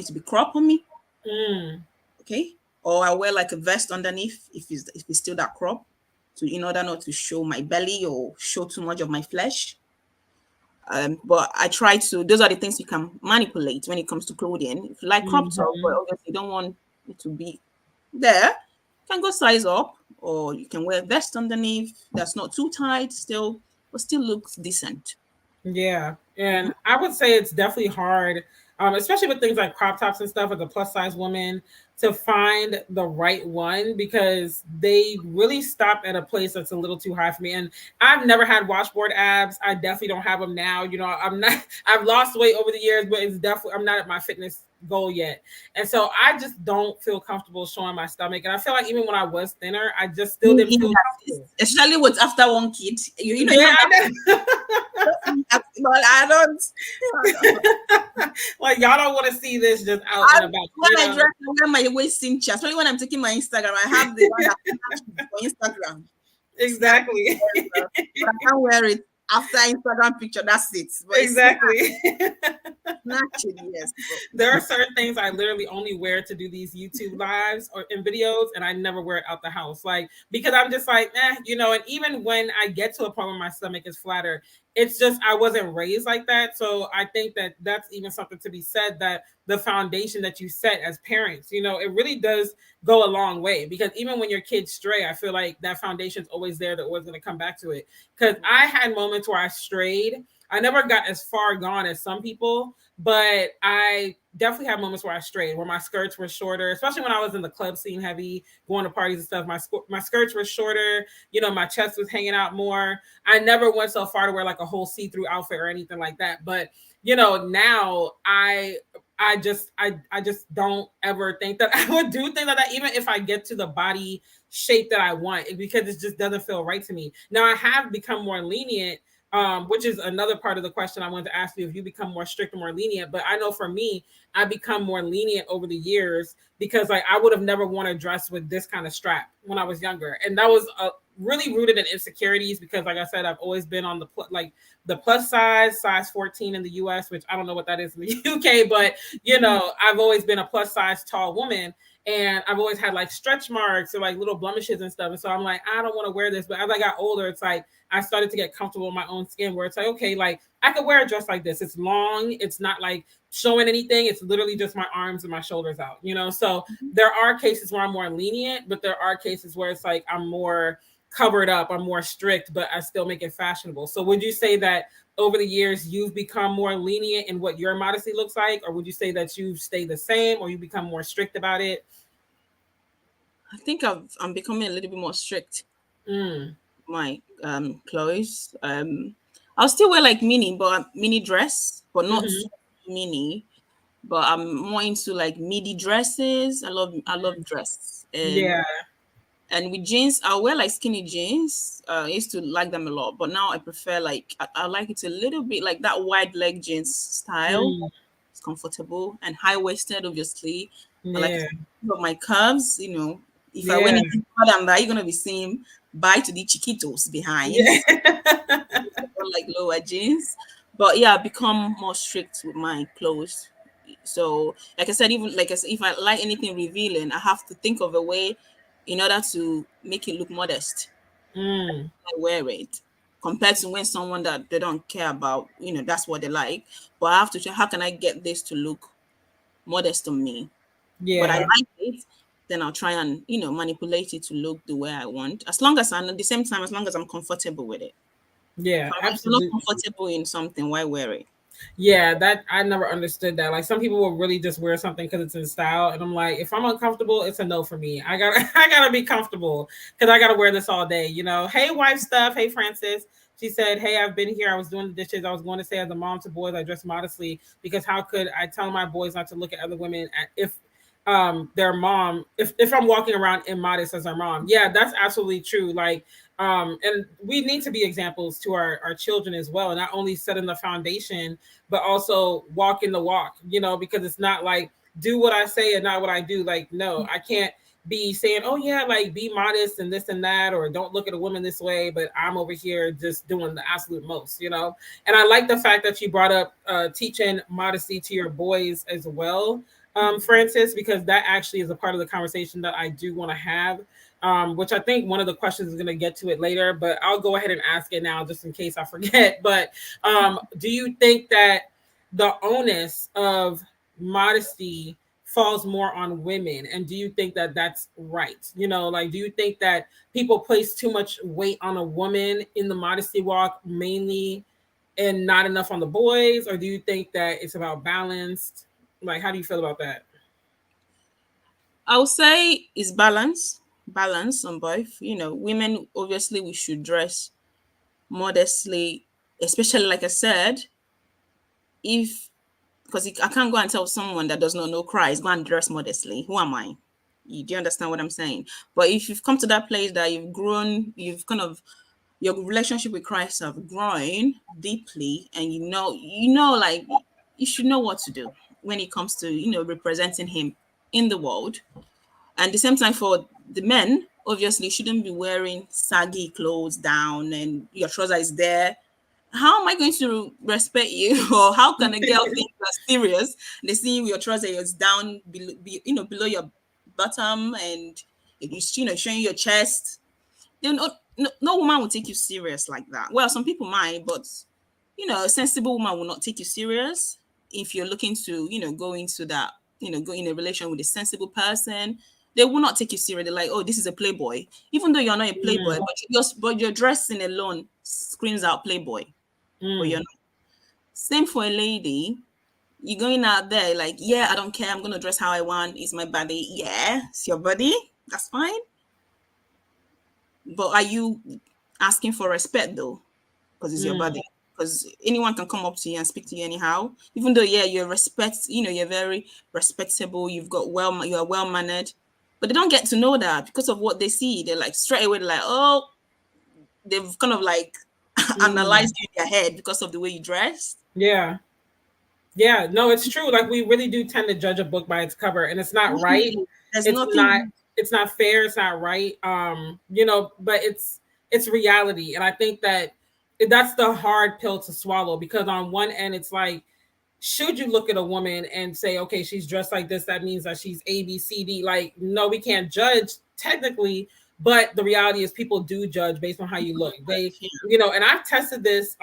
to be crop on me. Mm, Okay. Or I wear like a vest underneath if it's still that crop. So in order not to show my belly or show too much of my flesh. But I try to, those are the things you can manipulate when it comes to clothing. If you like crop top, but mhm, obviously you don't want it to be there, you can go size up, or you can wear a vest underneath that's not too tight still. but still looks decent. Yeah. And I would say it's definitely hard, especially with things like crop tops and stuff as a plus size woman, to find the right one because they really stop at a place that's a little too high for me. And I've never had washboard abs. I definitely don't have them now. You know, I'm not, I've lost weight over the years, but it's definitely, I'm not at my fitness goal yet. And so I just don't feel comfortable showing my stomach. And I feel like even when I was thinner, I just still didn't feel comfortable. Especially with after one kid. You know, yeah, well, I don't. like y'all don't want to see this just out and about. When I dress, I wear my waist cincher. Especially when I'm taking my Instagram, I have the one that for Instagram. Exactly. But I can't wear it after Instagram picture. That's it. But exactly. Naturally, yes. There are certain things I literally only wear to do these YouTube lives or in videos, and I never wear it out the house. Like, because I'm just like, you know, and even when I get to a point where my stomach is flatter, it's just I wasn't raised like that. So I think that that's even something to be said, that the foundation that you set as parents, you know, it really does go a long way, because even when your kids stray, I feel like that foundation is always there. They're always going to come back to it. Because I had moments where I strayed. I never got as far gone as some people, but I definitely had moments where I strayed, where my skirts were shorter, especially when I was in the club scene heavy, going to parties and stuff. My skirts were shorter, you know, my chest was hanging out more. I never went so far to wear like a whole see-through outfit or anything like that. But, you know, now I just don't ever think that I would do things like that, even if I get to the body shape that I want, because it just doesn't feel right to me. Now I have become more lenient, which is another part of the question I wanted to ask you, if you become more strict or more lenient. But I know for me, I become more lenient over the years, because like I would have never worn a dress with this kind of strap when I was younger. And that was really rooted in insecurities, because like I said, I've always been on the plus size 14 in the US, which I don't know what that is in the UK, but you know, I've always been a plus size tall woman. And I've always had like stretch marks or like little blemishes and stuff. And so I'm like, I don't want to wear this. But as I got older, it's like I started to get comfortable in my own skin, where it's like, okay, like I could wear a dress like this. It's long. It's not like showing anything. It's literally just my arms and my shoulders out, you know? So there are cases where I'm more lenient, but there are cases where it's like I'm more covered up, I'm more strict, but I still make it fashionable. So would you say that over the years you've become more lenient in what your modesty looks like, or would you say that you've stayed the same, or you become more strict about it? I think I'm becoming a little bit more strict. My clothes. I'll still wear like mini dress, but not so mini. But I'm more into like midi dresses. I love dress. And with jeans, I'll wear like skinny jeans. I used to like them a lot, but now I prefer like I like it a little bit like that wide leg jeans style. It's comfortable and high waisted, obviously. I like it of my curves, you know. If I wear anything more than that, you're gonna be seeing bye to the chiquitos behind. Like lower jeans. But yeah, I become more strict with my clothes. So like I said, even like I said, if I like anything revealing, I have to think of a way in order to make it look modest. I wear it compared to when someone that they don't care about, you know, that's what they like. But I have to check, how can I get this to look modest on me? But I like it, then I'll try and, you know, manipulate it to look the way I want. As long as I'm at the same time, as long as I'm comfortable with it. Yeah, if I'm not comfortable in something, why wear it? Yeah, that I never understood that. Like some people will really just wear something because it's in style, and I'm like, if I'm uncomfortable, it's a no for me. I gotta be comfortable, because I gotta wear this all day. You know. Hey, wife stuff. Hey, Francis. She said, "Hey, I've been here. I was doing the dishes. I was going to say, as a mom to boys, I dress modestly, because how could I tell my boys not to look at other women if their mom, if I'm walking around immodest as their mom?" Yeah, that's absolutely true. Like and we need to be examples to our children as well, not only setting the foundation, but also walking the walk, you know, because it's not like do what I say and not what I do. Like, no, I can't be saying, oh yeah, like be modest and this and that, or don't look at a woman this way, but I'm over here just doing the absolute most, you know. And I like the fact that you brought up teaching modesty to your boys as well, Francis, because that actually is a part of the conversation that I do want to have, which I think one of the questions is going to get to it later, but I'll go ahead and ask it now just in case I forget. But do you think that the onus of modesty falls more on women? And do you think that that's right? Like, do you think that people place too much weight on a woman in the modesty walk mainly and not enough on the boys? Or do you think that it's about balanced? Like, how do you feel about that? I would say it's balance on both. Women, obviously we should dress modestly, especially like I said, if because I can't go and tell someone that does not know Christ, go and dress modestly. Who am I? Do you understand what I'm saying? But if you've come to that place that you've grown, you've kind of your relationship with Christ have grown deeply, and like you should know what to do when it comes to representing Him in the world. And the same time for the men, obviously, you shouldn't be wearing saggy clothes down and your trouser is there. How am I going to respect you? Or how can a girl think you're serious? They see your trouser is down below your bottom, and it's showing your chest. Then no woman will take you serious like that. Well, some people might, but a sensible woman will not take you serious if you're looking to go into that, go in a relation with a sensible person. They will not take you serious. They're like, oh, this is a playboy, even though you're not a playboy, but your dressing alone screams out playboy. But you're not. Same for a lady. You're going out there like, yeah, I don't care, I'm gonna dress how I want, it's my body. Yeah, it's your body, that's fine. But are you asking for respect though? Because it's your body. Because anyone can come up to you and speak to you anyhow. Even though, yeah, you're very respectable, you are well mannered. But they don't get to know that because of what they see. They're like straight away, they're like, oh, they've kind of like analyzed you in their head because of the way you dress. Yeah. Yeah, no, it's true. Like, we really do tend to judge a book by its cover, and it's not right. There's It's not nothing. it's not fair, it's not right. But it's reality. And I think that that's the hard pill to swallow, because on one end it's like, should you look at a woman and say, okay, she's dressed like this, that means that she's A, B, C, D? Like, no, we can't judge technically, but the reality is people do judge based on how you look. And I've tested this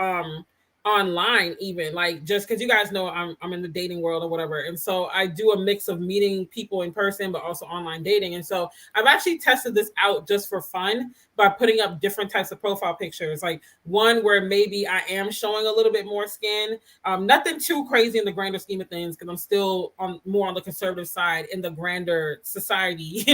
online, even, like, just because you guys know I'm in the dating world or whatever, and so I do a mix of meeting people in person but also online dating. And so I've actually tested this out just for fun by putting up different types of profile pictures, like one where maybe I am showing a little bit more skin, nothing too crazy in the grander scheme of things, because I'm still more on the conservative side in the grander society,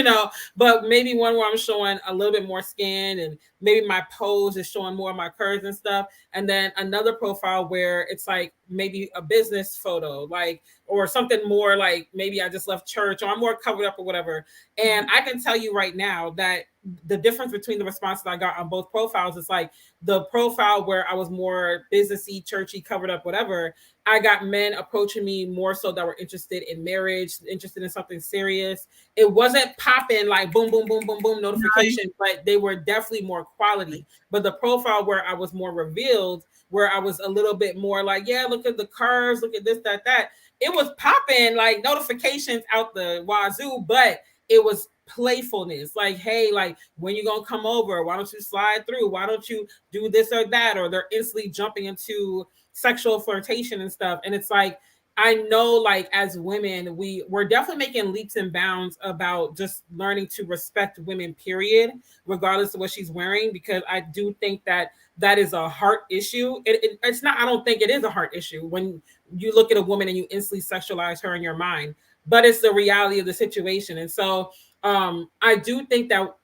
but maybe one where I'm showing a little bit more skin, and maybe my pose is showing more of my curves and stuff. And then another profile where it's like maybe a business photo, like, or something more like maybe I just left church or I'm more covered up or whatever. And I can tell you right now that the difference between the response that I got on both profiles is like the profile where I was more businessy, churchy, covered up, whatever. I got men approaching me more so that were interested in marriage, interested in something serious. It wasn't popping like boom, boom, boom, boom, boom notification, but they were definitely more quality. But the profile where I was more revealed, where I was a little bit more like, yeah, look at the curves, look at this, that, it was popping like notifications out the wazoo, but it was playfulness. Like, hey, like, when you gonna come over? Why don't you slide through? Why don't you do this or that? Or they're instantly jumping into sexual flirtation and stuff. And it's like, I know, like, as women, we're definitely making leaps and bounds about just learning to respect women, period, regardless of what she's wearing, because I do think that that is a heart issue. It's not, I don't think it is a heart issue when you look at a woman and you instantly sexualize her in your mind, but it's the reality of the situation. And so I do think that,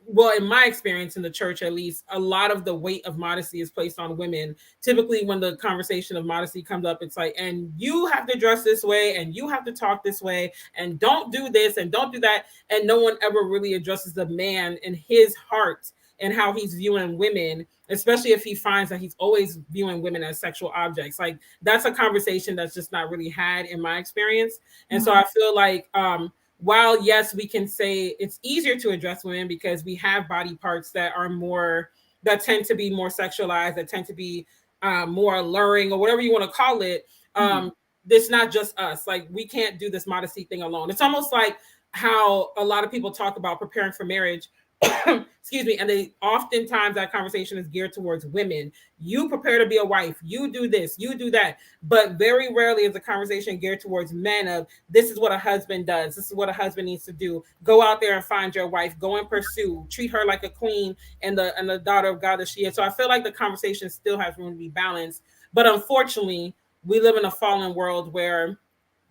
well, in my experience in the church, at least, a lot of the weight of modesty is placed on women. Typically, when the conversation of modesty comes up, it's like, and you have to dress this way, and you have to talk this way, and don't do this, and don't do that. And no one ever really addresses the man and his heart and how he's viewing women, especially if he finds that he's always viewing women as sexual objects. Like, that's a conversation that's just not really had in my experience. And so I feel like, while yes, we can say it's easier to address women because we have body parts that tend to be more sexualized, that tend to be more alluring, or whatever you want to call it. It's not just us. Like, we can't do this modesty thing alone. It's almost like how a lot of people talk about preparing for marriage. excuse me, and they oftentimes that conversation is geared towards women. You prepare to be a wife, you do this, you do that, but very rarely is the conversation geared towards men of this is what a husband does, this is what a husband needs to do. Go out there and find your wife, go and pursue, treat her like a queen and the daughter of God that she is. So I feel like the conversation still has room to be balanced, but unfortunately we live in a fallen world where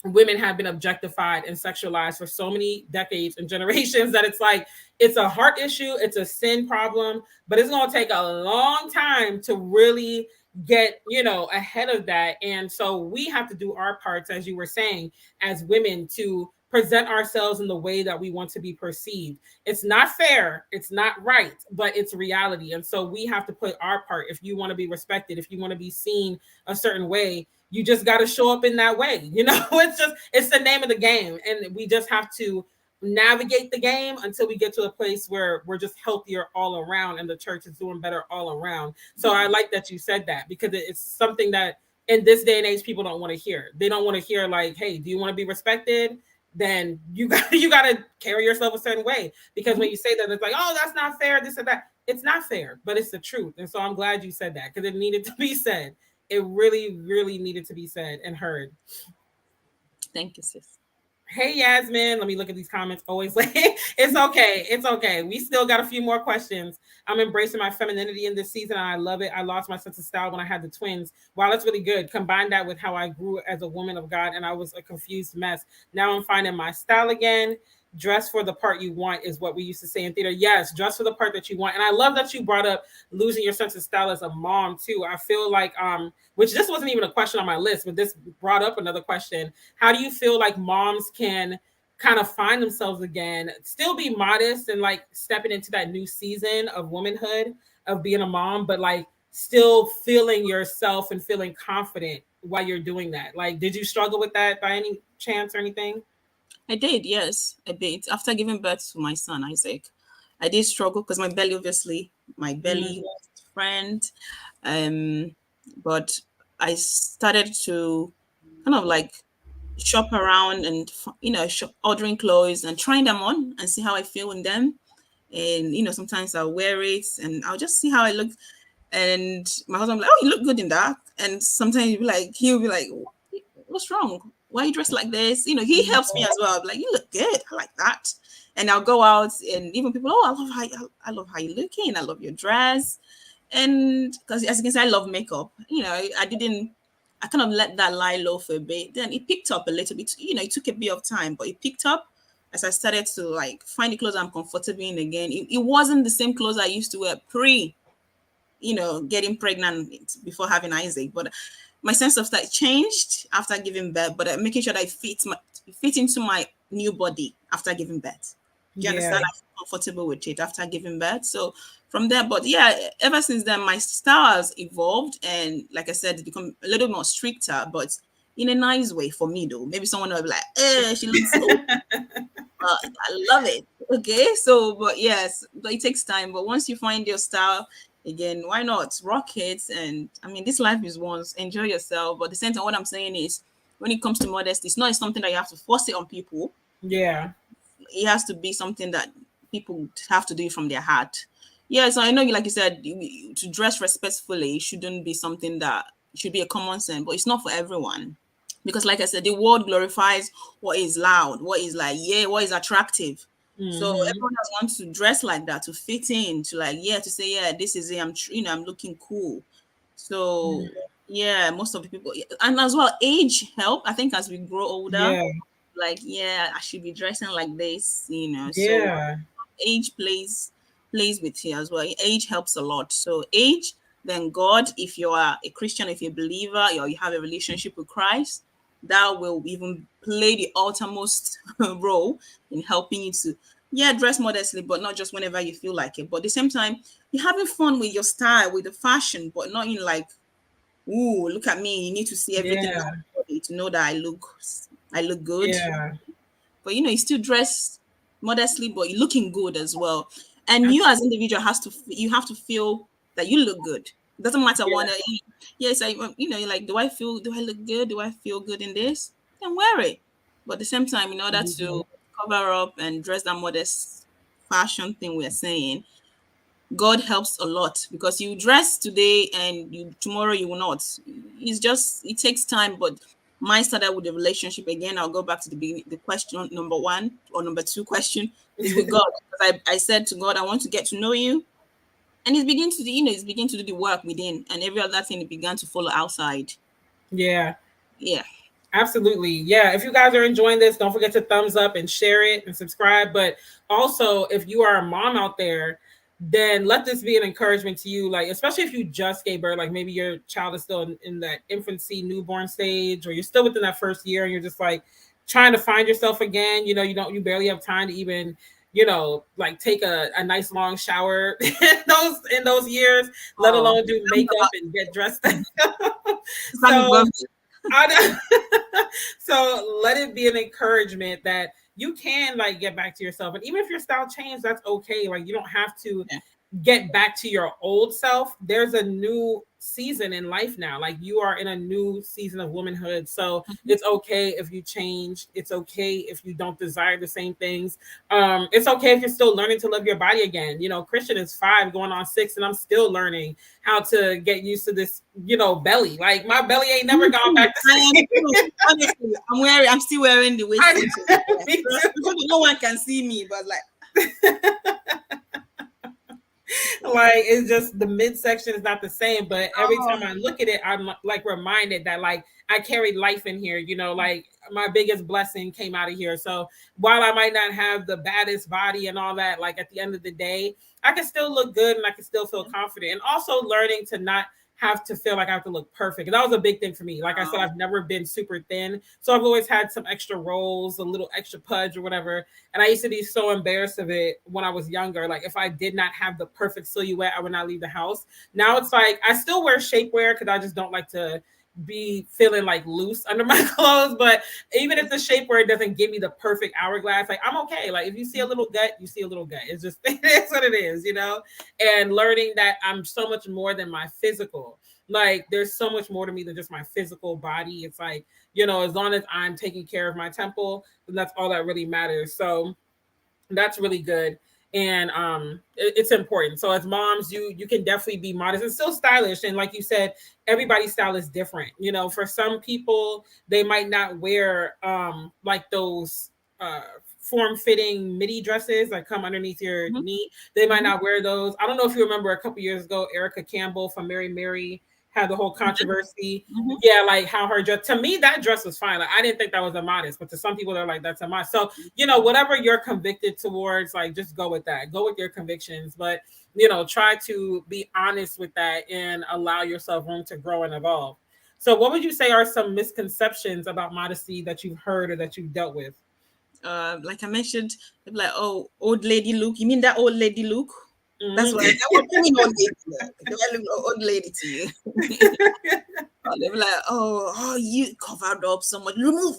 women have been objectified and sexualized for so many decades and generations that it's like it's a heart issue, it's a sin problem, but it's going to take a long time to really get, you know, ahead of that. And so we have to do our parts, as you were saying, as women, to present ourselves in the way that we want to be perceived. It's not fair, it's not right, but it's reality. And so we have to put our part. If you want to be respected, if you want to be seen a certain way, you just got to show up in that way. You know, it's the name of the game. And we just have to navigate the game until we get to a place where we're just healthier all around and the church is doing better all around. So I like that you said that, because it's something that in this day and age people don't want to hear. They don't want to hear like, hey, do you want to be respected? Then you got to carry yourself a certain way, because when you say that, it's like, oh, that's not fair, this and that. It's not fair, but it's the truth. And so I'm glad you said that, because it needed to be said. It really, really needed to be said and heard. Thank you, sis. Hey, Yasmin, let me look at these comments. Always like, it's okay. It's okay. We still got a few more questions. I'm embracing my femininity in this season, and I love it. I lost my sense of style when I had the twins. Wow, that's really good. Combine that with how I grew as a woman of God, and I was a confused mess. Now I'm finding my style again. Dress for the part you want is what we used to say in theater. Yes, dress for the part that you want. And I love that you brought up losing your sense of style as a mom too. I feel like which this wasn't even a question on my list, but this brought up another question. How do you feel like moms can kind of find themselves again, still be modest and like stepping into that new season of womanhood, of being a mom, but like still feeling yourself and feeling confident while you're doing that? Like, did you struggle with that by any chance or anything? I did, yes, a bit. After giving birth to my son, Isaac, I did struggle because my belly, obviously, my belly was friend. Um, but I started to kind of like shop around and, ordering clothes and trying them on and see how I feel in them. And, sometimes I'll wear it and I'll just see how I look. And my husband will be like, oh, you look good in that. And sometimes he'll be like, what's wrong? Why are you dressed like this? He helps me as well. I'll be like, you look good. I like that. And I'll go out and even people, oh, I love how you're looking. I love your dress. And because as you can see, I love makeup. I kind of let that lie low for a bit. Then it picked up a little bit. It took a bit of time, but it picked up as I started to like find the clothes I'm comfortable in again. It wasn't the same clothes I used to wear getting pregnant before having Isaac, but my sense of style changed after giving birth, but making sure that it fit into my new body after giving birth. Do you understand? I feel comfortable with it after giving birth. So from there, but yeah, ever since then, my style has evolved, and like I said, it's become a little more stricter, but in a nice way for me though. Maybe someone will be like, she looks so I love it. Okay, so but yes, but it takes time. But once you find your style again, why not rock it? And I mean, this life is once. Enjoy yourself. But the same time, what I'm saying is, when it comes to modesty, it's not something that you have to force it on people. Yeah, it has to be something that people have to do it from their heart. Yeah, so I know, like you said, to dress respectfully shouldn't be something that should be a common sense, but it's not for everyone. Because like I said, the world glorifies what is loud, what is like, what is attractive. So everyone else wants to dress like that, to fit in, to like, to say, this is it, I'm looking cool. So yeah, most of the people, and as well, age help. I think as we grow older, like, I should be dressing like this, so age plays with you as well. Age helps a lot. So age, then God, if you are a Christian, if you're a believer, or you have a relationship with Christ, that will even play the uttermost role in helping you to dress modestly, but not just whenever you feel like it. But at the same time, you're having fun with your style, with the fashion, but not in like, ooh, look at me. You need to see everything to know that I look good. But you still dress modestly, but you're looking good as well. And you as an individual have to feel that you look good. It doesn't matter what. Yes, like, do I look good? Do I feel good in this? Then wear it. But at the same time, in order to cover up and dress that modest fashion thing we're saying, God helps a lot, because you dress today and tomorrow you will not. It's just, it takes time. But mine started with the relationship. Again, I'll go back to the beginning. The question number one or number two question is with God. I said to God, I want to get to know you. And he's beginning to, he's beginning to do the work within, and every other thing began to follow outside. Yeah. Yeah. Absolutely. Yeah. If you guys are enjoying this, don't forget to thumbs up and share it and subscribe. But also, if you are a mom out there, then let this be an encouragement to you. Like, especially if you just gave birth, like maybe your child is still in that infancy, newborn stage, or you're still within that first year and you're just like trying to find yourself again. You barely have time to even, like take a nice long shower in those years, let alone do makeup and get dressed. So so let it be an encouragement that you can like get back to yourself. And even if your style changed, that's okay. Like you don't have to get back to your old self. There's a new season in life now. Like you are in a new season of womanhood. So it's okay if you change. It's okay if you don't desire the same things. It's okay if you're still learning to love your body again. Christian is 5 going on 6, and I'm still learning how to get used to this, belly. Like my belly ain't never gone back to same. Honestly, I'm still wearing the waist. No one can see me, but like like it's just the midsection is not the same, but every time I look at it, I'm like reminded that like I carried life in here, like my biggest blessing came out of here. So while I might not have the baddest body and all that, like at the end of the day, I can still look good and I can still feel confident. And also learning to not have to feel like I have to look perfect. And that was a big thing for me. Like I said, I've never been super thin. So I've always had some extra rolls, a little extra pudge or whatever. And I used to be so embarrassed of it when I was younger. Like if I did not have the perfect silhouette, I would not leave the house. Now it's like, I still wear shapewear because I just don't like to be feeling like loose under my clothes. But even if the shapewear doesn't give me the perfect hourglass, like I'm okay. Like if you see a little gut, you see a little gut. It's just, it's what it is, and learning that I'm so much more than my physical. Like there's so much more to me than just my physical body. It's like, as long as I'm taking care of my temple, then that's all that really matters. So that's really good. And it's important. So as moms, you can definitely be modest and still stylish. And like you said, everybody's style is different. For some people, they might not wear like those form-fitting midi dresses that come underneath your knee. They might not wear those. I don't know if you remember a couple years ago, Erica Campbell from Mary had the whole controversy. Yeah, like how her dress, to me, that dress was fine. Like I didn't think that was a modest, but to some people, they're like, that's a modest. So, whatever you're convicted towards, like just go with that. Go with your convictions. But, try to be honest with that and allow yourself room to grow and evolve. So what would you say are some misconceptions about modesty that you've heard or that you've dealt with? Like I mentioned, like, oh, old lady look. You mean that old lady look? That's what I mean. Old lady look. Do I look old lady to you? They be like, oh, you covered up so much. Remove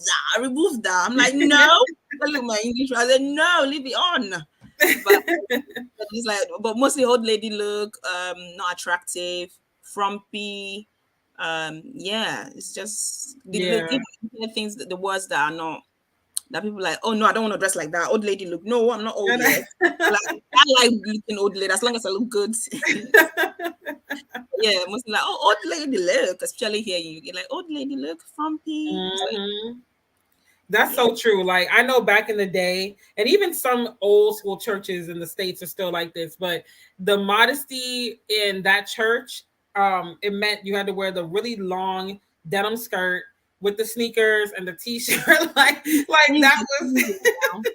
that. I'm like, no. I look my English. I said, no, leave it on. But it's like, but mostly old lady look, not attractive, frumpy. Yeah, it's just the things, the words that are not. That people like, oh no, I don't want to dress like that. Old lady look. No, I'm not old yet. Like, I like looking old lady as long as I look good. Yeah, mostly like, oh, old lady look, especially here you get like old lady look, frumpy. That's so true. Like I know back in the day, and even some old school churches in the States are still like this, but the modesty in that church, it meant you had to wear the really long denim skirt with the sneakers and the t-shirt. like that was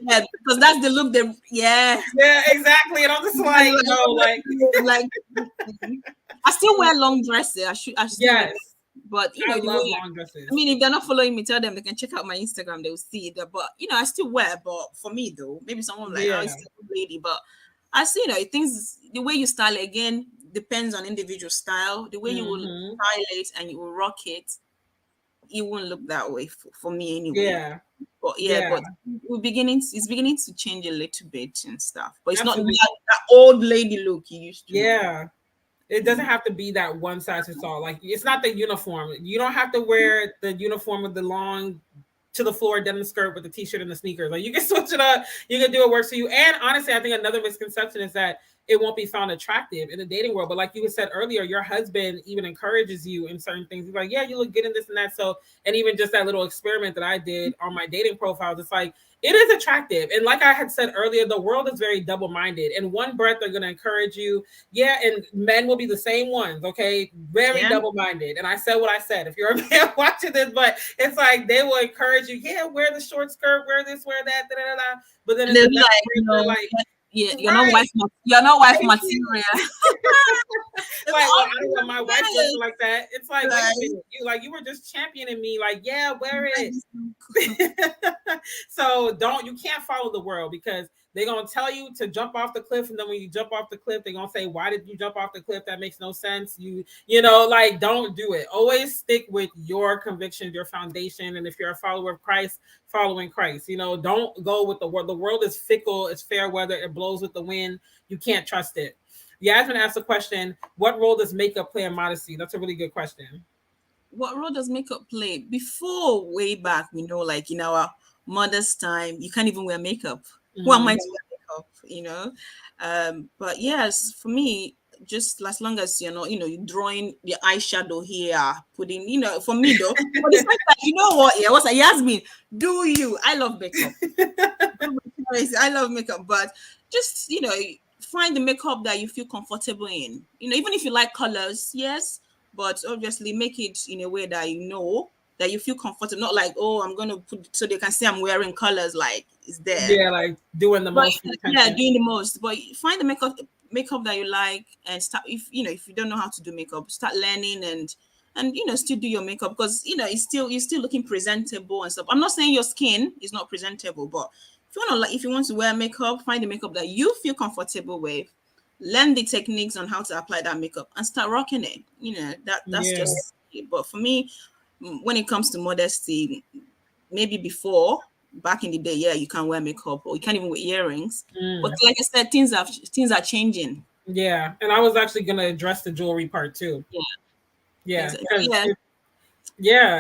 yeah, because that's the look that yeah, exactly. And I'm just like, like I still wear long dresses. I still yes. But I love long dresses. I mean, if they're not following me, tell them they can check out my Instagram. They'll see that. But I still wear. But for me, though, maybe someone like, oh, it's still a lady. But I see, things. The way you style it, again, depends on individual style. The way you will style it and you will rock it, it won't look that way for me anyway. Yeah. But but it's beginning to change a little bit and stuff. But it's not that old lady look you used to. Yeah. It doesn't have to be that one size fits all. Like it's not the uniform. You don't have to wear the uniform with the long to the floor, denim skirt with the t-shirt and the sneakers. Like you can switch it up. You can do it works for you. And honestly, I think another misconception is that it won't be found attractive in the dating world. But like you said earlier, your husband even encourages you in certain things. He's like, yeah, you look good in this and that. So, and even just that little experiment that I did on my dating profiles, it's like, it is attractive. And like I had said earlier, the world is very double-minded. In one breath, they're going to encourage you. Yeah, and men will be the same ones, okay? Very double-minded. And I said what I said. If you're a man watching this, but it's like they will encourage you, yeah, wear the short skirt, wear this, wear that, da, da, da. But then it's yeah, you're not wife material. Like, well, I don't want my wife looking like that. It's like, wait a minute, you were just championing me, like, yeah, wear it. So you can't follow the world, because they're gonna tell you to jump off the cliff, and then when you jump off the cliff, they're gonna say, why did you jump off the cliff? That makes no sense. You know, like, don't do it. Always stick with your convictions, your foundation. And if you're a follower of Christ, following Christ, you know, don't go with the world. The world is fickle, it's fair weather, it blows with the wind. You can't trust it. Yasmin asked a question: what role does makeup play in modesty? That's a really good question. What role does makeup play? Before, way back, we know, like in our mother's time, you can't even wear makeup. Who am I to wear makeup? You know, but yes, for me, just as long as you're drawing the eyeshadow here, putting, for me though. But it's like that, you know what? Yeah, what's that? Yasmin, do you? I love makeup. I love makeup, but just find the makeup that you feel comfortable in. Even if you like colors, yes, but obviously make it in a way that that you feel comfortable. Not like, oh, I'm gonna put so they can say I'm wearing colors, like it's there. Yeah, like doing the most. Yeah, doing the most. But find the makeup that you like, and start. If you don't know how to do makeup, start learning and still do your makeup, because you're still looking presentable and stuff. I'm not saying your skin is not presentable, but if you want to wear makeup, find the makeup that you feel comfortable with, learn the techniques on how to apply that makeup, and start rocking it. That's just it. But for me, when it comes to modesty, maybe before, back in the day, yeah, you can wear makeup, or you can't even wear earrings. But like I said, things are changing. Yeah, and I was actually gonna address the jewelry part too. Yeah.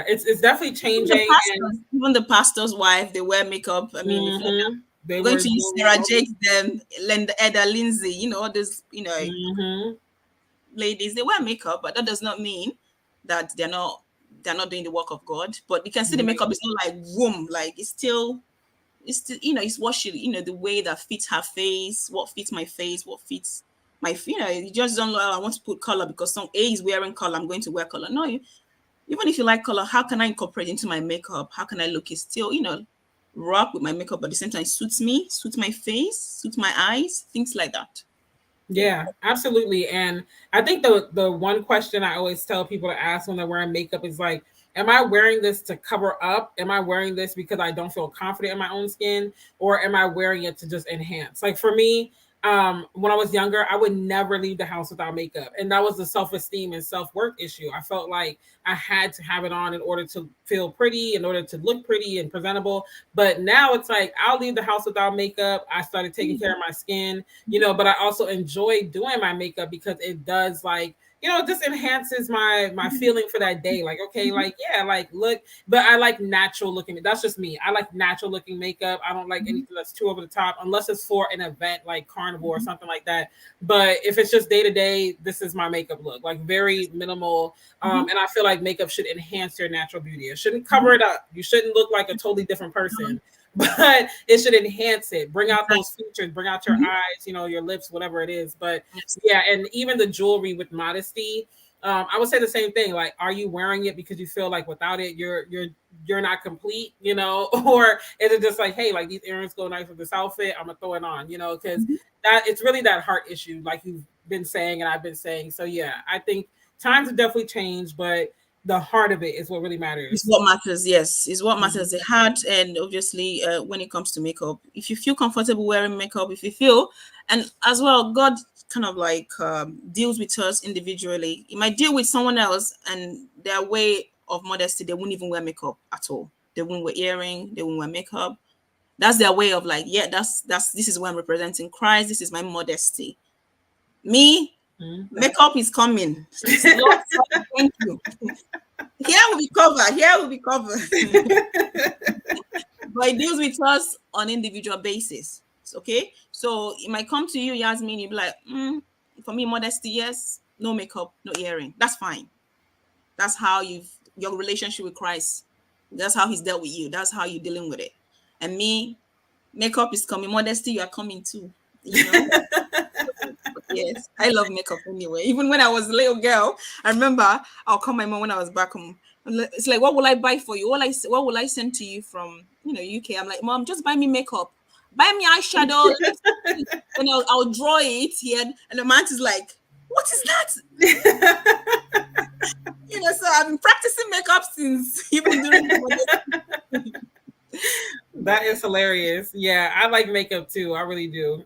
It's definitely changing. Even the pastor's wife, they wear makeup. I mean, they're going to use Sarah Jakes, them, Eda Lindsay, all those, ladies, they wear makeup, but that does not mean that they're not doing the work of God. But you can see the makeup is not like womb, like it's still it's what she, the way that fits her face, what fits my face, what fits my, you just don't know, I want to put color because some A is wearing color, I'm going to wear color. No, even if you like color, how can I incorporate into my makeup? How can I look it still, rock with my makeup, but at the same time suits me, suits my face, suits my eyes, things like that. Yeah, absolutely. And I think the one question I always tell people to ask when they're wearing makeup is like, am I wearing this to cover up? Am I wearing this because I don't feel confident in my own skin? Or am I wearing it to just enhance? Like for me, when I was younger, I would never leave the house without makeup. And that was the self-esteem and self-worth issue. I felt like I had to have it on in order to feel pretty, in order to look pretty and presentable. But now it's like, I'll leave the house without makeup. I started taking care of my skin, but I also enjoy doing my makeup because it does it just enhances my feeling for that day. Like, okay, look, but I like natural looking. That's just me. I like natural looking makeup. I don't like anything that's too over the top, unless it's for an event like carnival or something like that. But if it's just day to day, this is my makeup look, like very minimal. And I feel like makeup should enhance your natural beauty. It shouldn't cover it up. You shouldn't look like a totally different person. But it should enhance it, bring out those features, bring out your eyes, your lips, whatever it is. But yeah, and even the jewelry with modesty, I would say the same thing. Like, are you wearing it because you feel like without it you're not complete, or is it just like, hey, like these earrings go nice with this outfit, I'm gonna throw it on, because that it's really that heart issue, like you've been saying and I've been saying. So yeah, I think times have definitely changed, but the heart of it is what really matters. It's what matters, yes. It's what matters, the heart. And obviously, when it comes to makeup, if you feel comfortable wearing makeup, if you feel, and as well, God kind of like deals with us individually. He might deal with someone else and their way of modesty, they won't even wear makeup at all. They won't wear earring, they won't wear makeup. That's their way of like, yeah, this is where I'm representing Christ. This is my modesty. Me, makeup is coming. Lord, thank you. Here will be covered. but it deals with us on individual basis. Okay, so it might come to you, Yasmin, you'll be like, for me, modesty, yes, no makeup, no earring. That's fine. That's how your relationship with Christ. That's how he's dealt with you. That's how you're dealing with it. And me, makeup is coming. Modesty, you are coming too. You know. Yes, I love makeup anyway. Even when I was a little girl, I remember I'll call my mom when I was back home. It's like, what will I buy for you? What will I send to you from UK? I'm like, Mom, just buy me makeup, buy me eyeshadow, lipstick, and I'll draw it here. And the man is like, what is that? So I've been practicing makeup since even during the That is hilarious. Yeah, I like makeup too. I really do.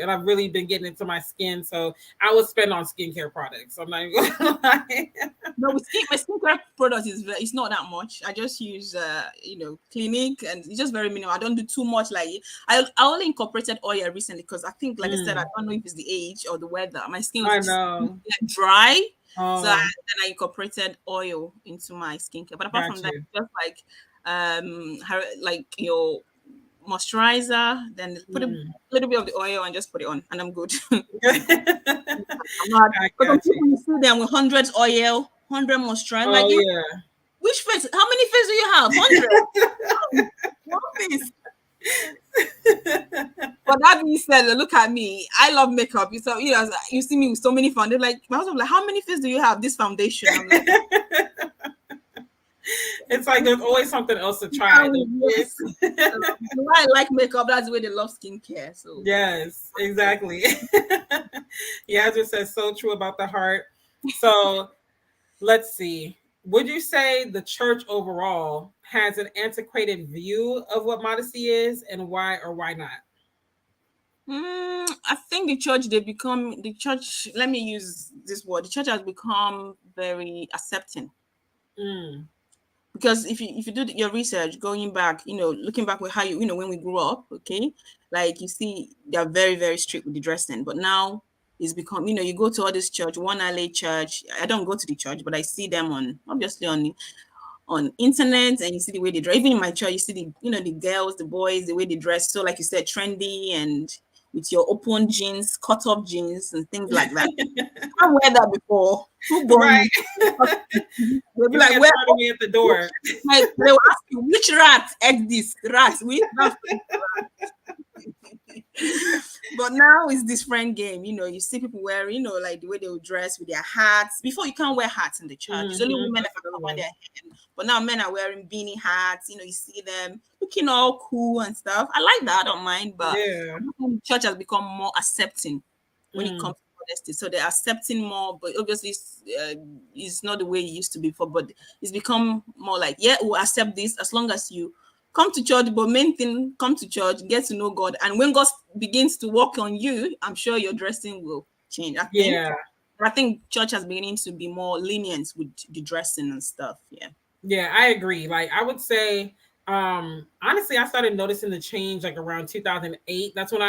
And I've really been getting into my skin. So I would spend on skincare products. I'm not even gonna lie. No, my skincare product it's not that much. I just use Clinique, and it's just very minimal. I don't do too much. Like I only incorporated oil recently because I think, like I said, I don't know if it's the age or the weather. My skin was dry. So then I incorporated oil into my skincare. But apart from that, just like your moisturizer, then put a little bit of the oil and just put it on, and I'm good. I'm not, because you see them with 100 oil, 100 moisturizer. Like, which face? How many faces do you have? 100. One face. But that being said, look at me. I love makeup. So you see me with so many foundations. Like my husband, like, how many faces do you have? This foundation. I'm like, it's like there's always something else to try. Yes. I like makeup. That's the way they love skincare. So yes, exactly. Yeah, I just said so true about the heart. So let's see. Would you say the church overall has an antiquated view of what modesty is, and why or why not? I think the church. Let me use this word. The church has become very accepting. Because if you do your research, going back, looking back with how when we grew up, okay, like you see, they're very, very strict with the dressing. But now it's become, you go to all this church, one alley church. I don't go to the church, but I see them obviously on internet, and you see the way they dress. Even in my church, you see the girls, the boys, the way they dress. So like you said, trendy and with your open jeans, cut off jeans, and things like that. I've wear that before. Right. They'll be like, "Where are me at the door?" Like, they will ask you, which rat ate this rat? But now it's this friend game. You see people wearing, like the way they will dress with their hats. Before, you can't wear hats in the church. It's only women that can cover their head. But now men are wearing beanie hats. You see them looking all cool and stuff. I like that. I don't mind. But the church has become more accepting when it comes to modesty. So they're accepting more. But obviously, it's not the way it used to be before. But it's become more like, we'll accept this as long as you come to church. But main thing, come to church, get to know God. And when God begins to work on you, I'm sure your dressing will change. I think church has beginning to be more lenient with the dressing and stuff. Yeah, I agree. Like, I would say, honestly, I started noticing the change like around 2008. That's when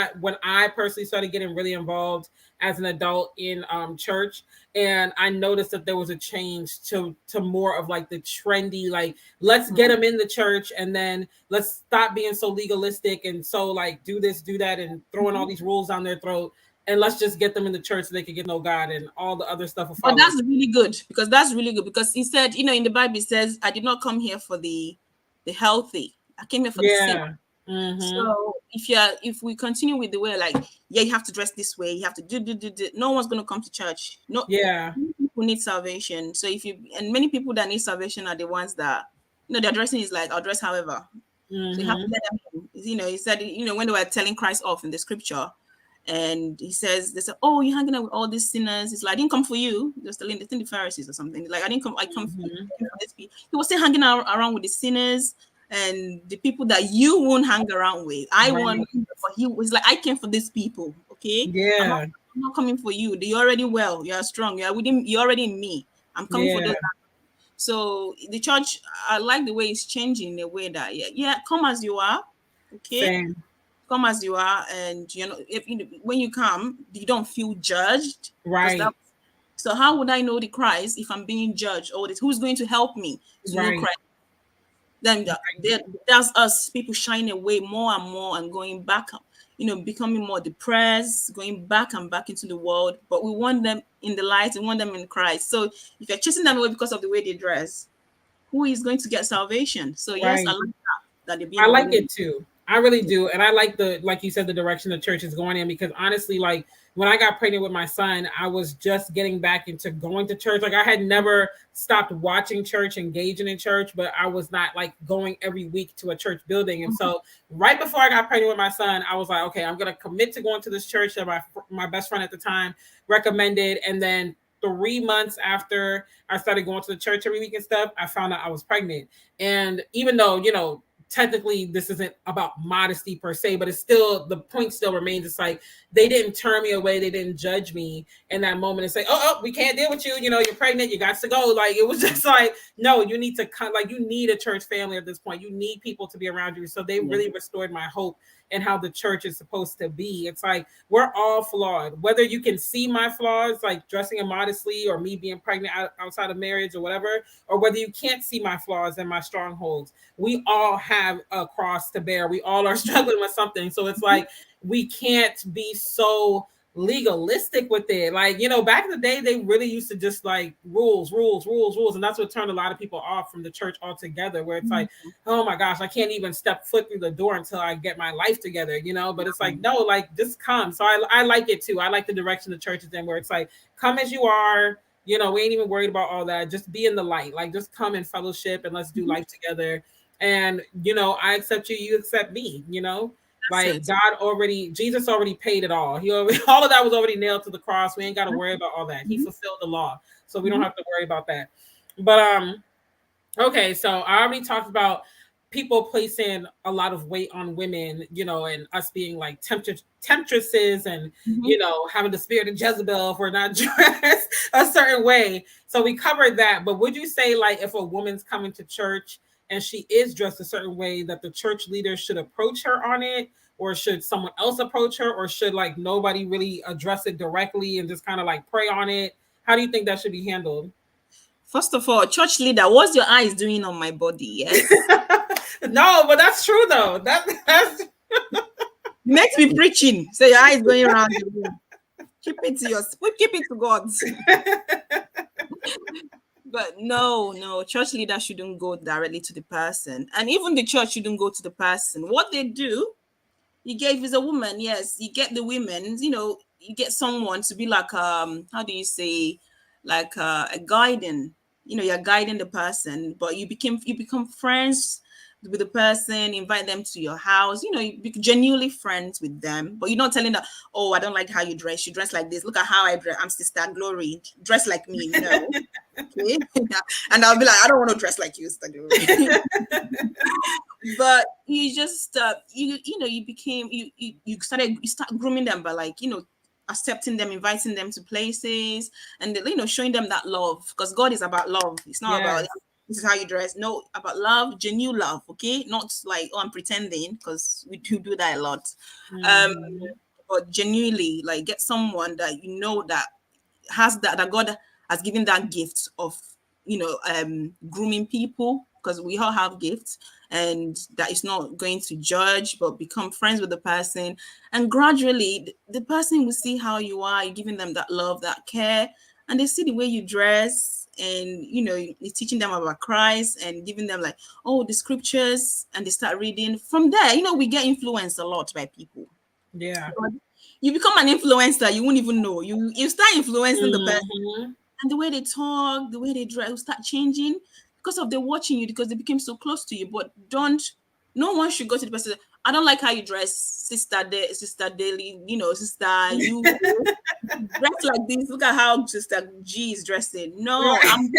I personally started getting really involved as an adult in church, and I noticed that there was a change to more of like the trendy, like, let's get them in the church, and then let's stop being so legalistic and so like do this, do that, and throwing all these rules down their throat. And let's just get them in the church so they can get to know God, and all the other stuff will follow. But that's really good, because he said, in the Bible, it says, I did not come here for the healthy. I came here for the sick. So if we continue with the way, like, you have to dress this way, you have to do, no one's going to come to church. No, many people need salvation. So many people that need salvation are the ones that, their dressing is like, I'll dress however. So you have to let them in. He said, when they were telling Christ off in the scripture, and he says, they said, oh, you're hanging out with all these sinners. It's like, I didn't come for you. Just telling the Pharisees or something. Like, I come for this people. He was still hanging out around with the sinners and the people that you won't hang around with. He was like, I came for these people. Okay. Yeah. I'm not coming for you. You're already well. You're strong. You're already in me. I'm coming for those. So the church, I like the way it's changing in a way that, come as you are. Okay. Same. Come as you are, and when you come, you don't feel judged, right? So how would I know the Christ if I'm being judged? Or who's going to help me to know Christ? Then there's us people shying away more and more and going back, becoming more depressed, going back and back into the world. But we want them in the light, we want them in Christ. So if you're chasing them away because of the way they dress, who is going to get salvation? So yes, I like that they're being I like removed. it too. I really do. And I like like you said, the direction the church is going in, because honestly, like when I got pregnant with my son, I was just getting back into going to church. Like I had never stopped watching church, engaging in church, but I was not like going every week to a church building. And so right before I got pregnant with my son, I was like, okay, I'm going to commit to going to this church that my best friend at the time recommended. And then 3 months after I started going to the church every week and stuff, I found out I was pregnant. And even though, technically this isn't about modesty per se, but it's still, the point still remains. It's like they didn't turn me away, they didn't judge me in that moment and say, oh, we can't deal with you, you're pregnant, you got to go. Like it was just like, no, you need to come, like you need a church family at this point, you need people to be around you. So they really restored my hope and how the church is supposed to be. It's like we're all flawed, whether you can see my flaws, like dressing immodestly or me being pregnant outside of marriage or whatever, or whether you can't see my flaws and my strongholds. We all have a cross to bear. We all are struggling with something. So it's like we can't be so legalistic with it. Like, back in the day, they really used to just like rules. And that's what turned a lot of people off from the church altogether, where it's like, oh my gosh, I can't even step foot through the door until I get my life together, but it's like, no, like just come. So I like it too. I like the direction the church is in, where it's like, come as you are, we ain't even worried about all that. Just be in the light, like just come in fellowship and let's do life together. And, I accept you, you accept me, like Jesus already paid it all. All of that was already nailed to the cross. We ain't got to worry about all that. He fulfilled the law. So we don't have to worry about that. But, okay. So I already talked about people placing a lot of weight on women, and us being like temptresses and, having the spirit of Jezebel if we're not dressed a certain way. So we covered that. But would you say, like, if a woman's coming to church and she is dressed a certain way, that the church leader should approach her on it, or should someone else approach her, or should like nobody really address it directly and just kind of like pray on it? How do you think that should be handled? First of all, church leader, what's your eyes doing on my body? Yes. No, but that's true though. That's makes me preaching. So your eyes going around the room. Keep it to God. But no, church leader shouldn't go directly to the person. And even the church shouldn't go to the person. What they do, if it's a woman, yes, you get the women, you get someone to be like, how do you say, like a guiding, you're guiding the person, but you become friends with the person, invite them to your house, you be genuinely friends with them, but you're not telling them, oh, I don't like how you dress like this, look at how I dress, I'm Sister Glory, dress like me. No. Okay. And I'll be like, I don't want to dress like you, Sister Glory. But you just you start grooming them by, like, accepting them, inviting them to places, and showing them that love, because God is about love. It's not about this is how you dress. No, about love, genuine love. Okay, not like, oh, I'm pretending, because we do that a lot. But genuinely, like, get someone that that has that God has given that gift of grooming people, because we all have gifts, and that is not going to judge, but become friends with the person, and gradually the person will see how you are, you're giving them that love, that care, and they see the way you dress, and you're teaching them about Christ and giving them like, oh, the scriptures, and they start reading from there. We get influenced a lot by people. Yeah. But you become an influencer, you won't even know. You start influencing the person, and the way they talk, the way they dress will start changing because of they're watching you, because they became so close to you. But no one should go to the person, I don't like how you dress, Sister Daily, Sister, you dress like this. Look at how Sister G is dressing. No, I'm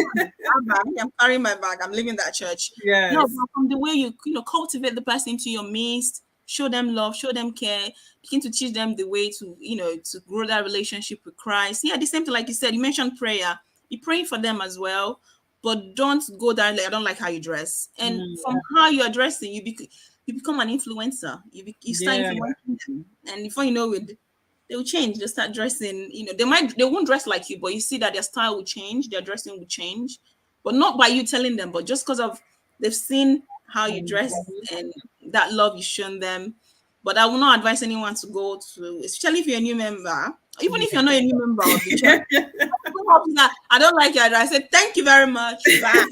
carrying my bag. I'm leaving that church. Yes. No, but from the way you cultivate the person into your midst, show them love, show them care, begin to teach them the way to to grow that relationship with Christ. Yeah, the same thing, like you said, you mentioned prayer. Be praying for them as well, but don't go down like, I don't like how you dress. And from how you are dressing, you become an influencer. You start influencing them, and before you know it, they will change. They start dressing. They won't dress like you, but you see that their style will change, their dressing will change, but not by you telling them, but just because of they've seen how you dress, and that love you shown them. But I will not advise anyone to go to, especially if you're a new member, even if you're not a new member of the church. I don't like your address. I said, thank you very much. Bye.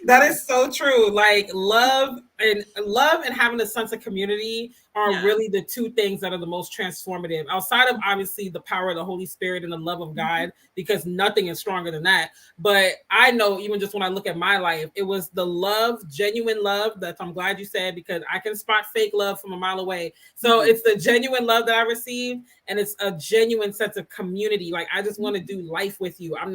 That is so true. Like love and having a sense of community are really the two things that are the most transformative, outside of obviously the power of the Holy Spirit and the love of God, because nothing is stronger than that. But I know, even just when I look at my life, it was the love, genuine love, that I'm glad you said, because I can spot fake love from a mile away. So it's the genuine love that I received, and it's a genuine sense of community. Like, I just want to do life with you. I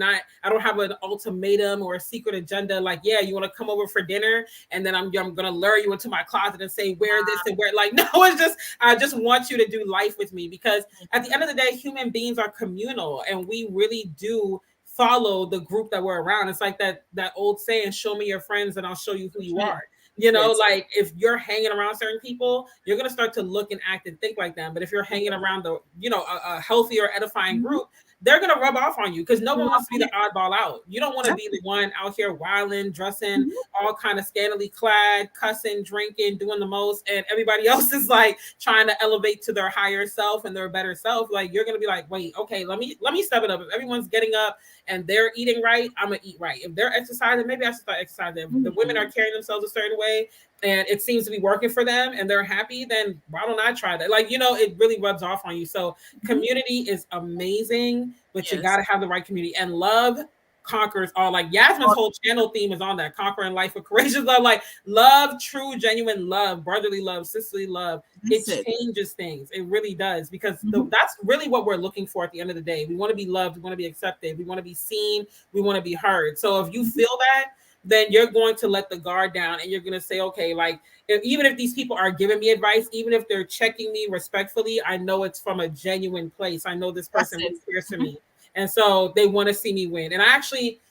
don't have an ultimatum or a secret agenda. Like, yeah, you want to come over for dinner, and then I'm going to lure you into my closet and say, wear this and wear, like, no, it's just, I just want you to do life with me, because at the end of the day, human beings are communal, and we really do follow the group that we're around. It's like that old saying, show me your friends and I'll show you who you are. You know, like if you're hanging around certain people, you're going to start to look and act and think like them. But if you're hanging around a healthy or edifying group, they're going to rub off on you, because no one wants to be the oddball out. You don't want to be the one out here wilding, dressing all kind of scantily clad, cussing, drinking, doing the most, and everybody else is like trying to elevate to their higher self and their better self. Like, you're going to be like, wait, okay, let me step it up. If everyone's getting up and they're eating right, I'm going to eat right. If they're exercising, maybe I should start exercising. If the women are carrying themselves a certain way and it seems to be working for them and they're happy, then why don't I try that? Like, it really rubs off on you. So community is amazing, but you got to have the right community, and love conquers all. Like, Yasmin's whole channel theme is on that, conquering life with courageous love. Like, love, true, genuine love, brotherly love, sisterly love. It changes things. It really does, because that's really what we're looking for at the end of the day. We want to be loved. We want to be accepted. We want to be seen. We want to be heard. So if you feel that, then you're going to let the guard down, and you're going to say, okay, like, even if these people are giving me advice, even if they're checking me respectfully, I know it's from a genuine place. I know this person cares for me. And so they want to see me win. And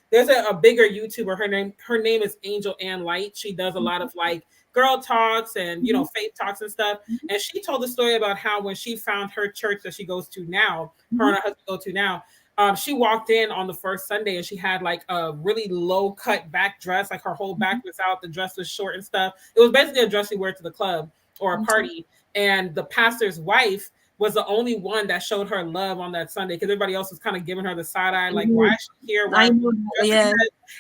there's a bigger YouTuber. Her name is Angel Ann Light. She does a lot of like girl talks and, faith talks and stuff. And she told the story about how when she found her church that she goes to now, her and her husband go to now, she walked in on the first Sunday and she had like a really low cut back dress. Like, her whole back was out. The dress was short and stuff. It was basically a dress you wear to the club or a party. And the pastor's wife was the only one that showed her love on that Sunday, because everybody else was kind of giving her the side eye, like, why is she here? Why?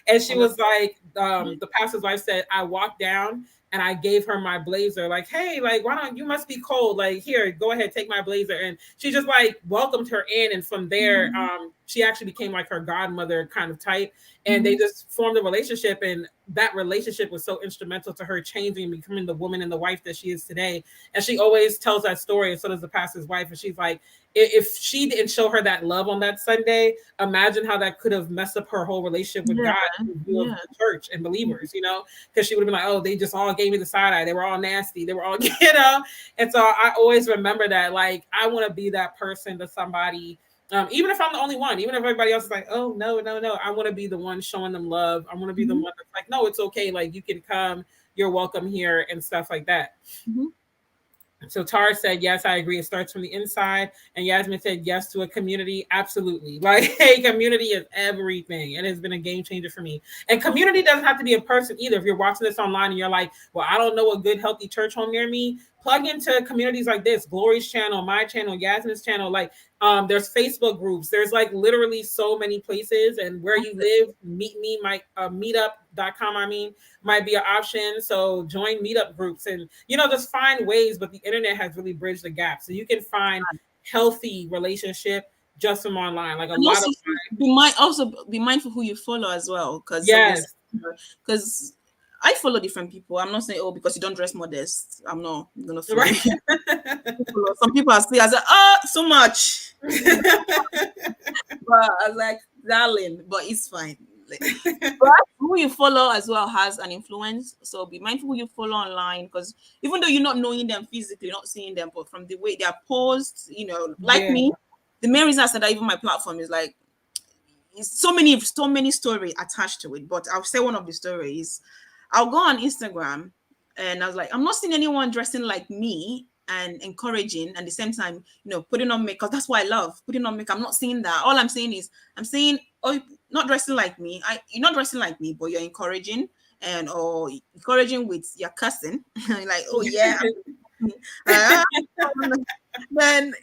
And she was like, the pastor's wife said, I walked down and I gave her my blazer, like, hey, like, why don't you, must be cold, like, here, go ahead, take my blazer. And she just like welcomed her in, and from there she actually became like her godmother kind of type, and they just formed a relationship, and that relationship was so instrumental to her changing and becoming the woman and the wife that she is today. And she always tells that story, and so does the pastor's wife. And she's like, if she didn't show her that love on that Sunday, imagine how that could have messed up her whole relationship with God and the church and believers, because she would have been like, oh, they just all gave me the side eye. They were all nasty. They were all, And so I always remember that, like, I want to be that person to somebody, even if I'm the only one, even if everybody else is like, oh, no, I want to be the one showing them love. I want to be the one that's like, no, it's okay. Like, you can come, you're welcome here, and stuff like that. So Tara said, yes, I agree. It starts from the inside. And Yasmin said, yes, to a community. Absolutely. Like, hey, community is everything. It has been a game changer for me. And community doesn't have to be a person either. If you're watching this online and you're like, well, I don't know a good, healthy church home near me, plug into communities like this, Glory's channel, my channel, Yasmin's channel. Like, there's Facebook groups. There's like literally so many places, and where you live, meet me, my meetup.com, might be an option. So join meetup groups, and, just find ways, but the internet has really bridged the gap. So you can find healthy relationship just from online. Like, a lot of be mindful who you follow as well. Because I follow different people. I'm not saying, oh, because you don't dress modest, I'm not gonna follow. Right. Some people are still, I said, oh, so much. But I was like, darling, but it's fine. But who you follow as well has an influence. So be mindful who you follow online, because even though you're not knowing them physically, not seeing them, but from the way they are posed, me, the main reason I said that even my platform is like, it's so many stories attached to it. But I'll say one of the stories. I'll go on Instagram and I was like, I'm not seeing anyone dressing like me and encouraging, and at the same time, putting on makeup. That's what I love, putting on makeup. I'm not seeing that. All I'm saying is, oh, not dressing like me. You're not dressing like me, but you're encouraging and or encouraging with your cousin, like, oh yeah, uh, then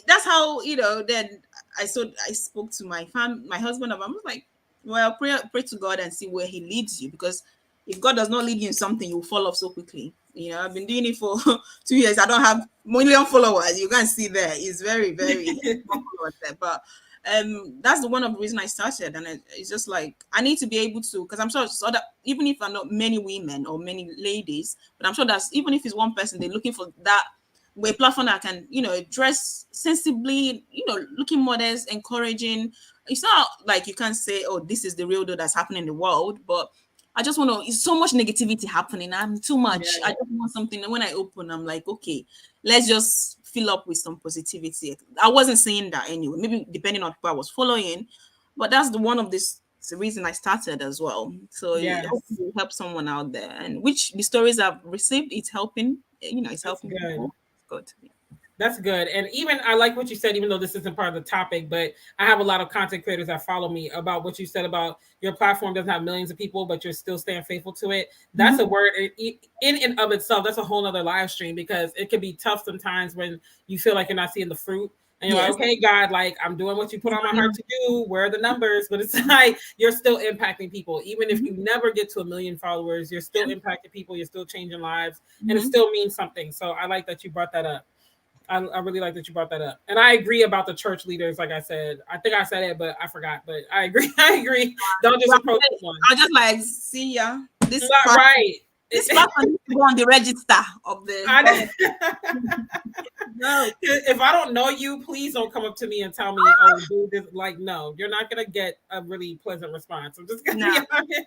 that's how, then I spoke to my husband about. I was like, well, pray to God and see where he leads you, because if God does not lead you in something, you will fall off so quickly. I've been doing it for 2 years. I don't have million followers. You can see there. It's very, very followers there. But that's the one of the reason I started. And it's just like, I need to be able to, because I'm sure so that even if I'm not many women or many ladies, but I'm sure that's, even if it's one person, they're looking for that a platform that can, dress sensibly, looking modest, encouraging. It's not like you can't say, oh, this is the real deal that's happening in the world, but I just want to, it's so much negativity happening. I'm too much. Yeah. I just want something. And when I open, I'm like, okay, let's just fill up with some positivity. I wasn't saying that anyway, maybe depending on who I was following, but that's the one of this. It's the reason I started as well. So yes. It will help someone out there. And which the stories I've received, it's helping, it's helping people. Good. That's good. And even I like what you said, even though this isn't part of the topic, but I have a lot of content creators that follow me about what you said about your platform doesn't have millions of people, but you're still staying faithful to it. That's a word in and of itself. That's a whole nother live stream, because it can be tough sometimes when you feel like you're not seeing the fruit. And you're like, okay, God, like I'm doing what you put on my heart to do. Where are the numbers? But it's like you're still impacting people. Even if you never get to 1 million followers, you're still impacting people. You're still changing lives. And it still means something. So I like that you brought that up. I really like that you brought that up. And I agree about the church leaders. Like I said, I think I said it, but I forgot. But I agree. Don't just approach one. I just like, see ya. This right. This platform needs to go on the register of the. No. If I don't know you, please don't come up to me and tell me, oh, do this. Like, no, you're not gonna get a really pleasant response. I'm just gonna be honest.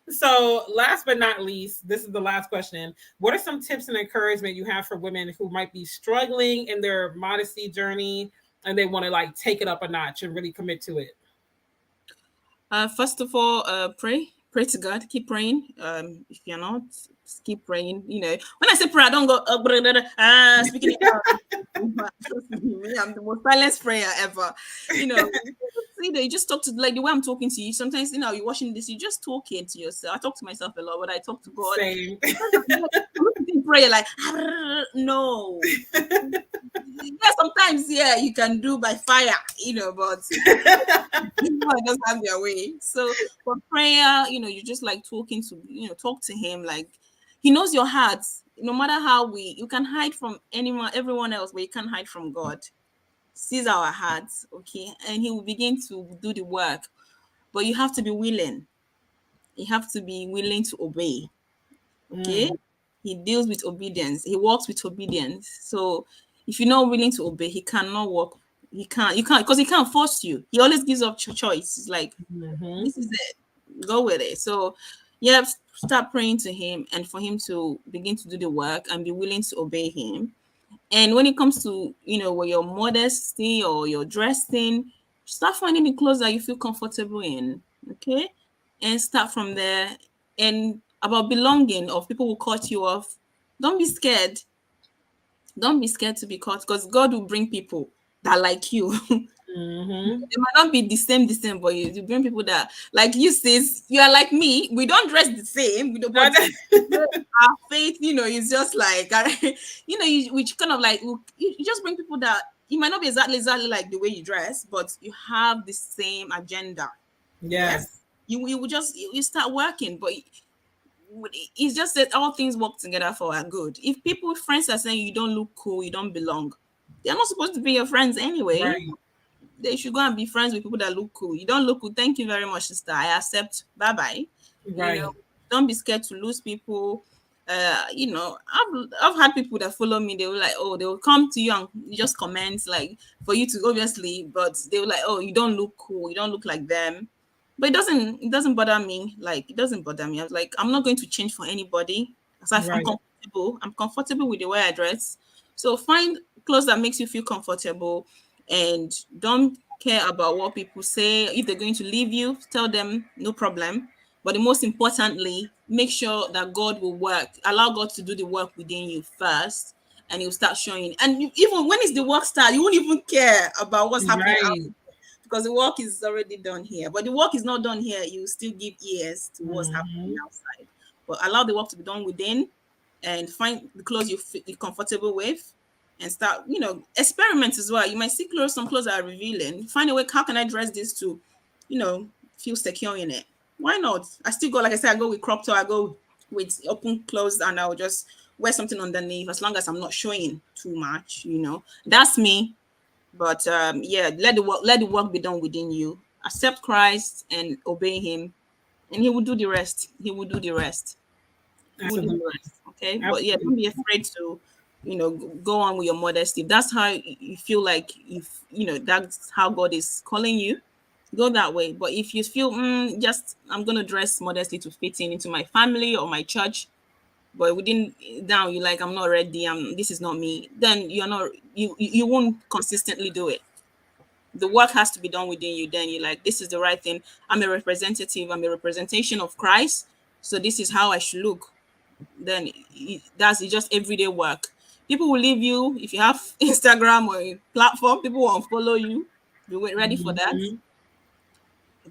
So last but not least, this is the last question. What are some tips and encouragement you have for women who might be struggling in their modesty journey and they want to like take it up a notch and really commit to it? First of all, pray to God. Keep praying. If you're not, just keep praying. When I say pray, I don't go speaking I'm the most silent prayer ever. You just talk to, like the way I'm talking to you. Sometimes, you're watching this, you just talking to yourself. I talk to myself a lot, but I talk to God. Same. Prayer like no. Yeah, sometimes you can do by fire, but it doesn't have their way. So for prayer, you just like talking to, talk to him, like he knows your heart. No matter how you can hide from everyone else, but you can't hide from God. Sees our hearts, okay, and he will begin to do the work. But you have to be willing. You have to be willing to obey. Okay. He deals with obedience. He works with obedience. So if you're not willing to obey, he cannot work. You can't, because he can't force you. He always gives up choice. It's like, this is it. Go with it. So start praying to him and for him to begin to do the work and be willing to obey him. And when it comes to, where your modesty or your dressing, start finding the clothes that you feel comfortable in. Okay. And start from there. And about belonging, of people will cut you off. Don't be scared. Don't be scared to be cut, because God will bring people that like you. They might not be the same, but you bring people that like you. Sis, you are like me. We don't dress the same. We don't. But our faith, is just like, which kind of like you just bring people that you might not be exactly like the way you dress, but you have the same agenda. Yes. You will just you start working, but it's just that all things work together for our good. If friends are saying you don't look cool, you don't belong, they're not supposed to be your friends anyway. Right. They should go and be friends with people that look cool. You don't look cool. Thank you very much, sister. I accept. Bye-bye. Right. Don't be scared to lose people. I've had people that follow me. They were like, oh, they will come to you and just comment like for you to obviously, but they were like, oh, you don't look cool. You don't look like them. But it doesn't bother me. Like, it doesn't bother me. I was like, I'm not going to change for anybody. Aside from comfortable. I'm comfortable with the way I dress. So find clothes that makes you feel comfortable and don't care about what people say. If they're going to leave you, tell them no problem. But the most importantly, make sure that God will work. Allow God to do the work within you first, and he'll start showing. And even when it's the work start, you won't even care about what's happening. because the work is already done here. But the work is not done here. You still give ears to what's happening outside. But allow the work to be done within, and find the clothes you're comfortable with, and start, experiment as well. You might see some clothes that are revealing. Find a way, how can I dress this to, feel secure in it? Why not? I still go, like I said, I go with crop top, I go with open clothes, and I'll just wear something underneath as long as I'm not showing too much, That's me. But let the work be done within you. Accept Christ and obey him, and he will do the rest. He will do the rest. Absolutely. Okay. Absolutely. But yeah, don't be afraid to go on with your modesty. If that's how you feel like, if that's how God is calling you, go that way. But if you feel just I'm gonna dress modestly to fit into my family or my church, but within down you like, I'm not ready, this is not me, then you won't consistently do it. The work has to be done within you. Then you're like, this is the right thing. I'm a representative, I'm a representation of Christ, so this is how I should look. Then that's just everyday work. People will leave you if you have Instagram or a platform. People will unfollow you. Be ready for that.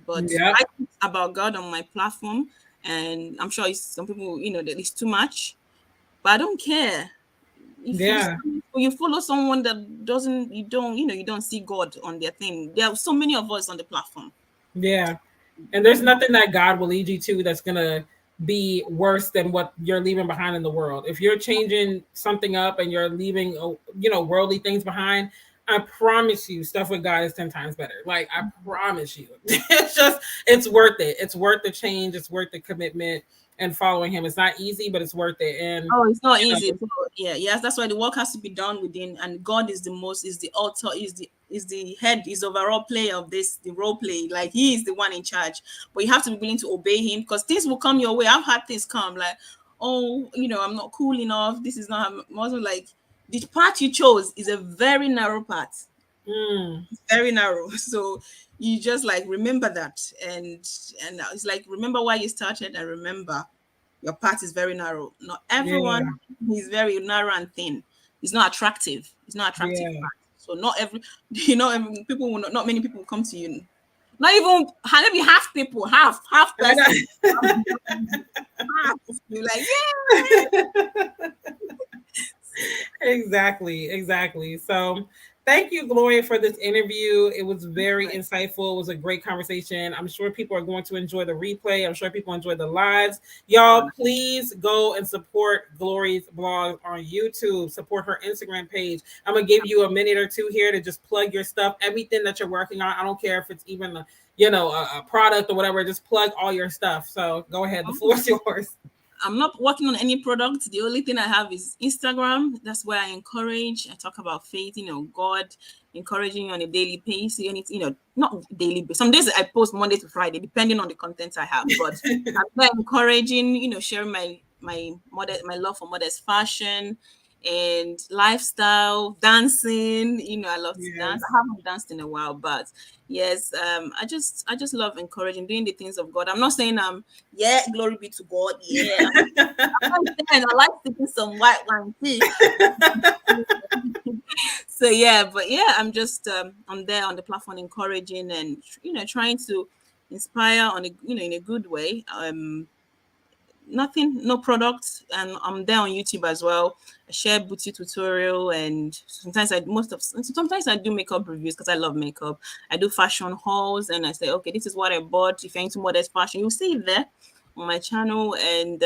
But I think about God on my platform, and I'm sure some people, that it's too much, but I don't care. If you follow someone that you don't see God on their thing. There are so many of us on the platform. Yeah. And there's nothing that God will lead you to that's going to be worse than what you're leaving behind in the world. If you're changing something up and you're leaving, worldly things behind, I promise you stuff with God is 10 times better. Like, I promise you. It's worth it. It's worth the change. It's worth the commitment and following him. It's not easy, but it's worth it. And it's not easy. So, yes, that's why the work has to be done within, and God is the author, is the head, is overall player of this, the role play. Like, he is the one in charge, but you have to be willing to obey him, because things will come your way. I've had things come like, I'm not cool enough. This is not, I'm also like, the path you chose is a very narrow path. It's very narrow. So you just like remember that, and it's like, remember why you started, and remember your path is very narrow. Not everyone is very narrow and thin. It's not attractive. It's not attractive. Path. So not people will not many people will come to you. Not even maybe half people, half person. You're like, yeah. Exactly. So thank you, Gloria, for this interview. It was very insightful. It was a great conversation. I'm sure people are going to enjoy the replay. I'm sure people enjoy the lives. Y'all, please go and support Gloria's blog on YouTube. Support her Instagram page. I'm going to give you a minute or two here to just plug your stuff, everything that you're working on. I don't care if it's even a product or whatever. Just plug all your stuff. So go ahead. The floor is yours. I'm not working on any product. The only thing I have is Instagram. That's where I encourage. I talk about faith, God, encouraging you on a daily basis. Not daily, but some days I post Monday to Friday, depending on the content I have. But I'm encouraging, sharing my love for modest fashion and lifestyle, dancing. I love to dance. I haven't danced in a while, but yes, I just love encouraging, doing the things of God. I'm not saying glory be to God. Yeah, I like sipping some white wine too. So I'm just I'm there on the platform encouraging and trying to inspire on in a good way. No products, and I'm there on YouTube as well. I share beauty tutorial, and sometimes I do makeup reviews because I love makeup. I do fashion hauls, and I say, okay, this is what I bought. If you're into modest fashion, you'll see it there on my channel. And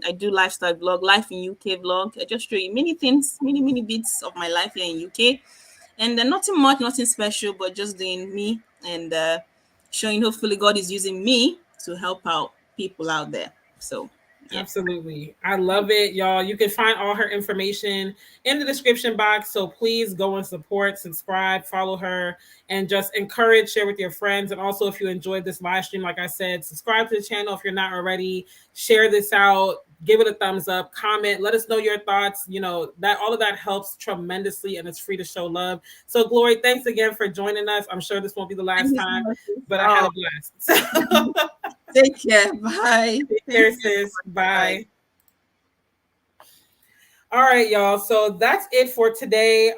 I do lifestyle vlog, life in UK vlog. I just show you many things, many bits of my life here in UK, and nothing much, nothing special, but just doing me and showing. Hopefully, God is using me to help out people out there. So. Yeah. Absolutely. I love it, y'all. You can find all her information in the description box. So please go and support, subscribe, follow her, and just encourage, share with your friends. And also, if you enjoyed this live stream, like I said, subscribe to the channel if you're not already. Share this out. Give it a thumbs up, comment, let us know your thoughts. That all of that helps tremendously, and it's free to show love. So, Glory, thanks again for joining us. I'm sure this won't be the last time, but I had a blast. Take care. Bye. Take care, sis. Bye. All right, y'all. So that's it for today.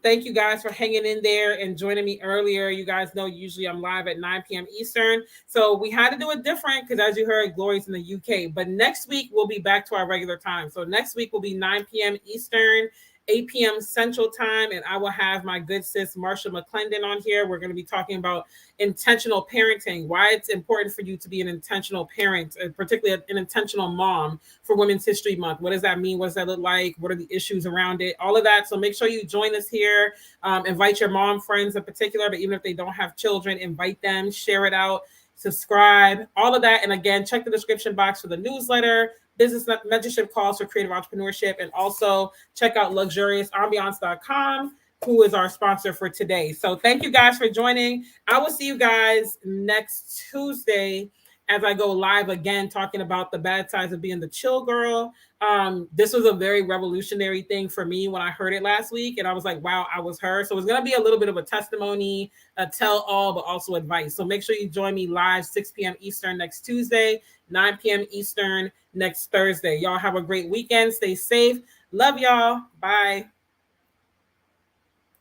Thank you guys for hanging in there and joining me earlier. You guys know usually I'm live at 9 p.m. Eastern. So we had to do it different because, as you heard, Glory's in the UK. But next week, we'll be back to our regular time. So next week will be 9 p.m. Eastern, 8 p.m. Central Time. And I will have my good sis, Marsha McClendon, on here. We're going to be talking about intentional parenting, why it's important for you to be an intentional parent, particularly an intentional mom for Women's History Month. What does that mean? What does that look like? What are the issues around it? All of that. So make sure you join us here. Invite your mom friends in particular, but even if they don't have children, invite them, share it out, subscribe, all of that. And again, check the description box for the newsletter, business mentorship calls for creative entrepreneurship, and also check out luxuriousambiance.com, who is our sponsor for today. So thank you guys for joining. I will see you guys next Tuesday as I go live again, talking about the bad sides of being the chill girl. This was a very revolutionary thing for me when I heard it last week. And I was like, wow, I was her. So it's going to be a little bit of a testimony, a tell all, but also advice. So make sure you join me live 6 p.m. Eastern next Tuesday, 9 p.m. Eastern next Thursday. Y'all have a great weekend. Stay safe. Love y'all. Bye.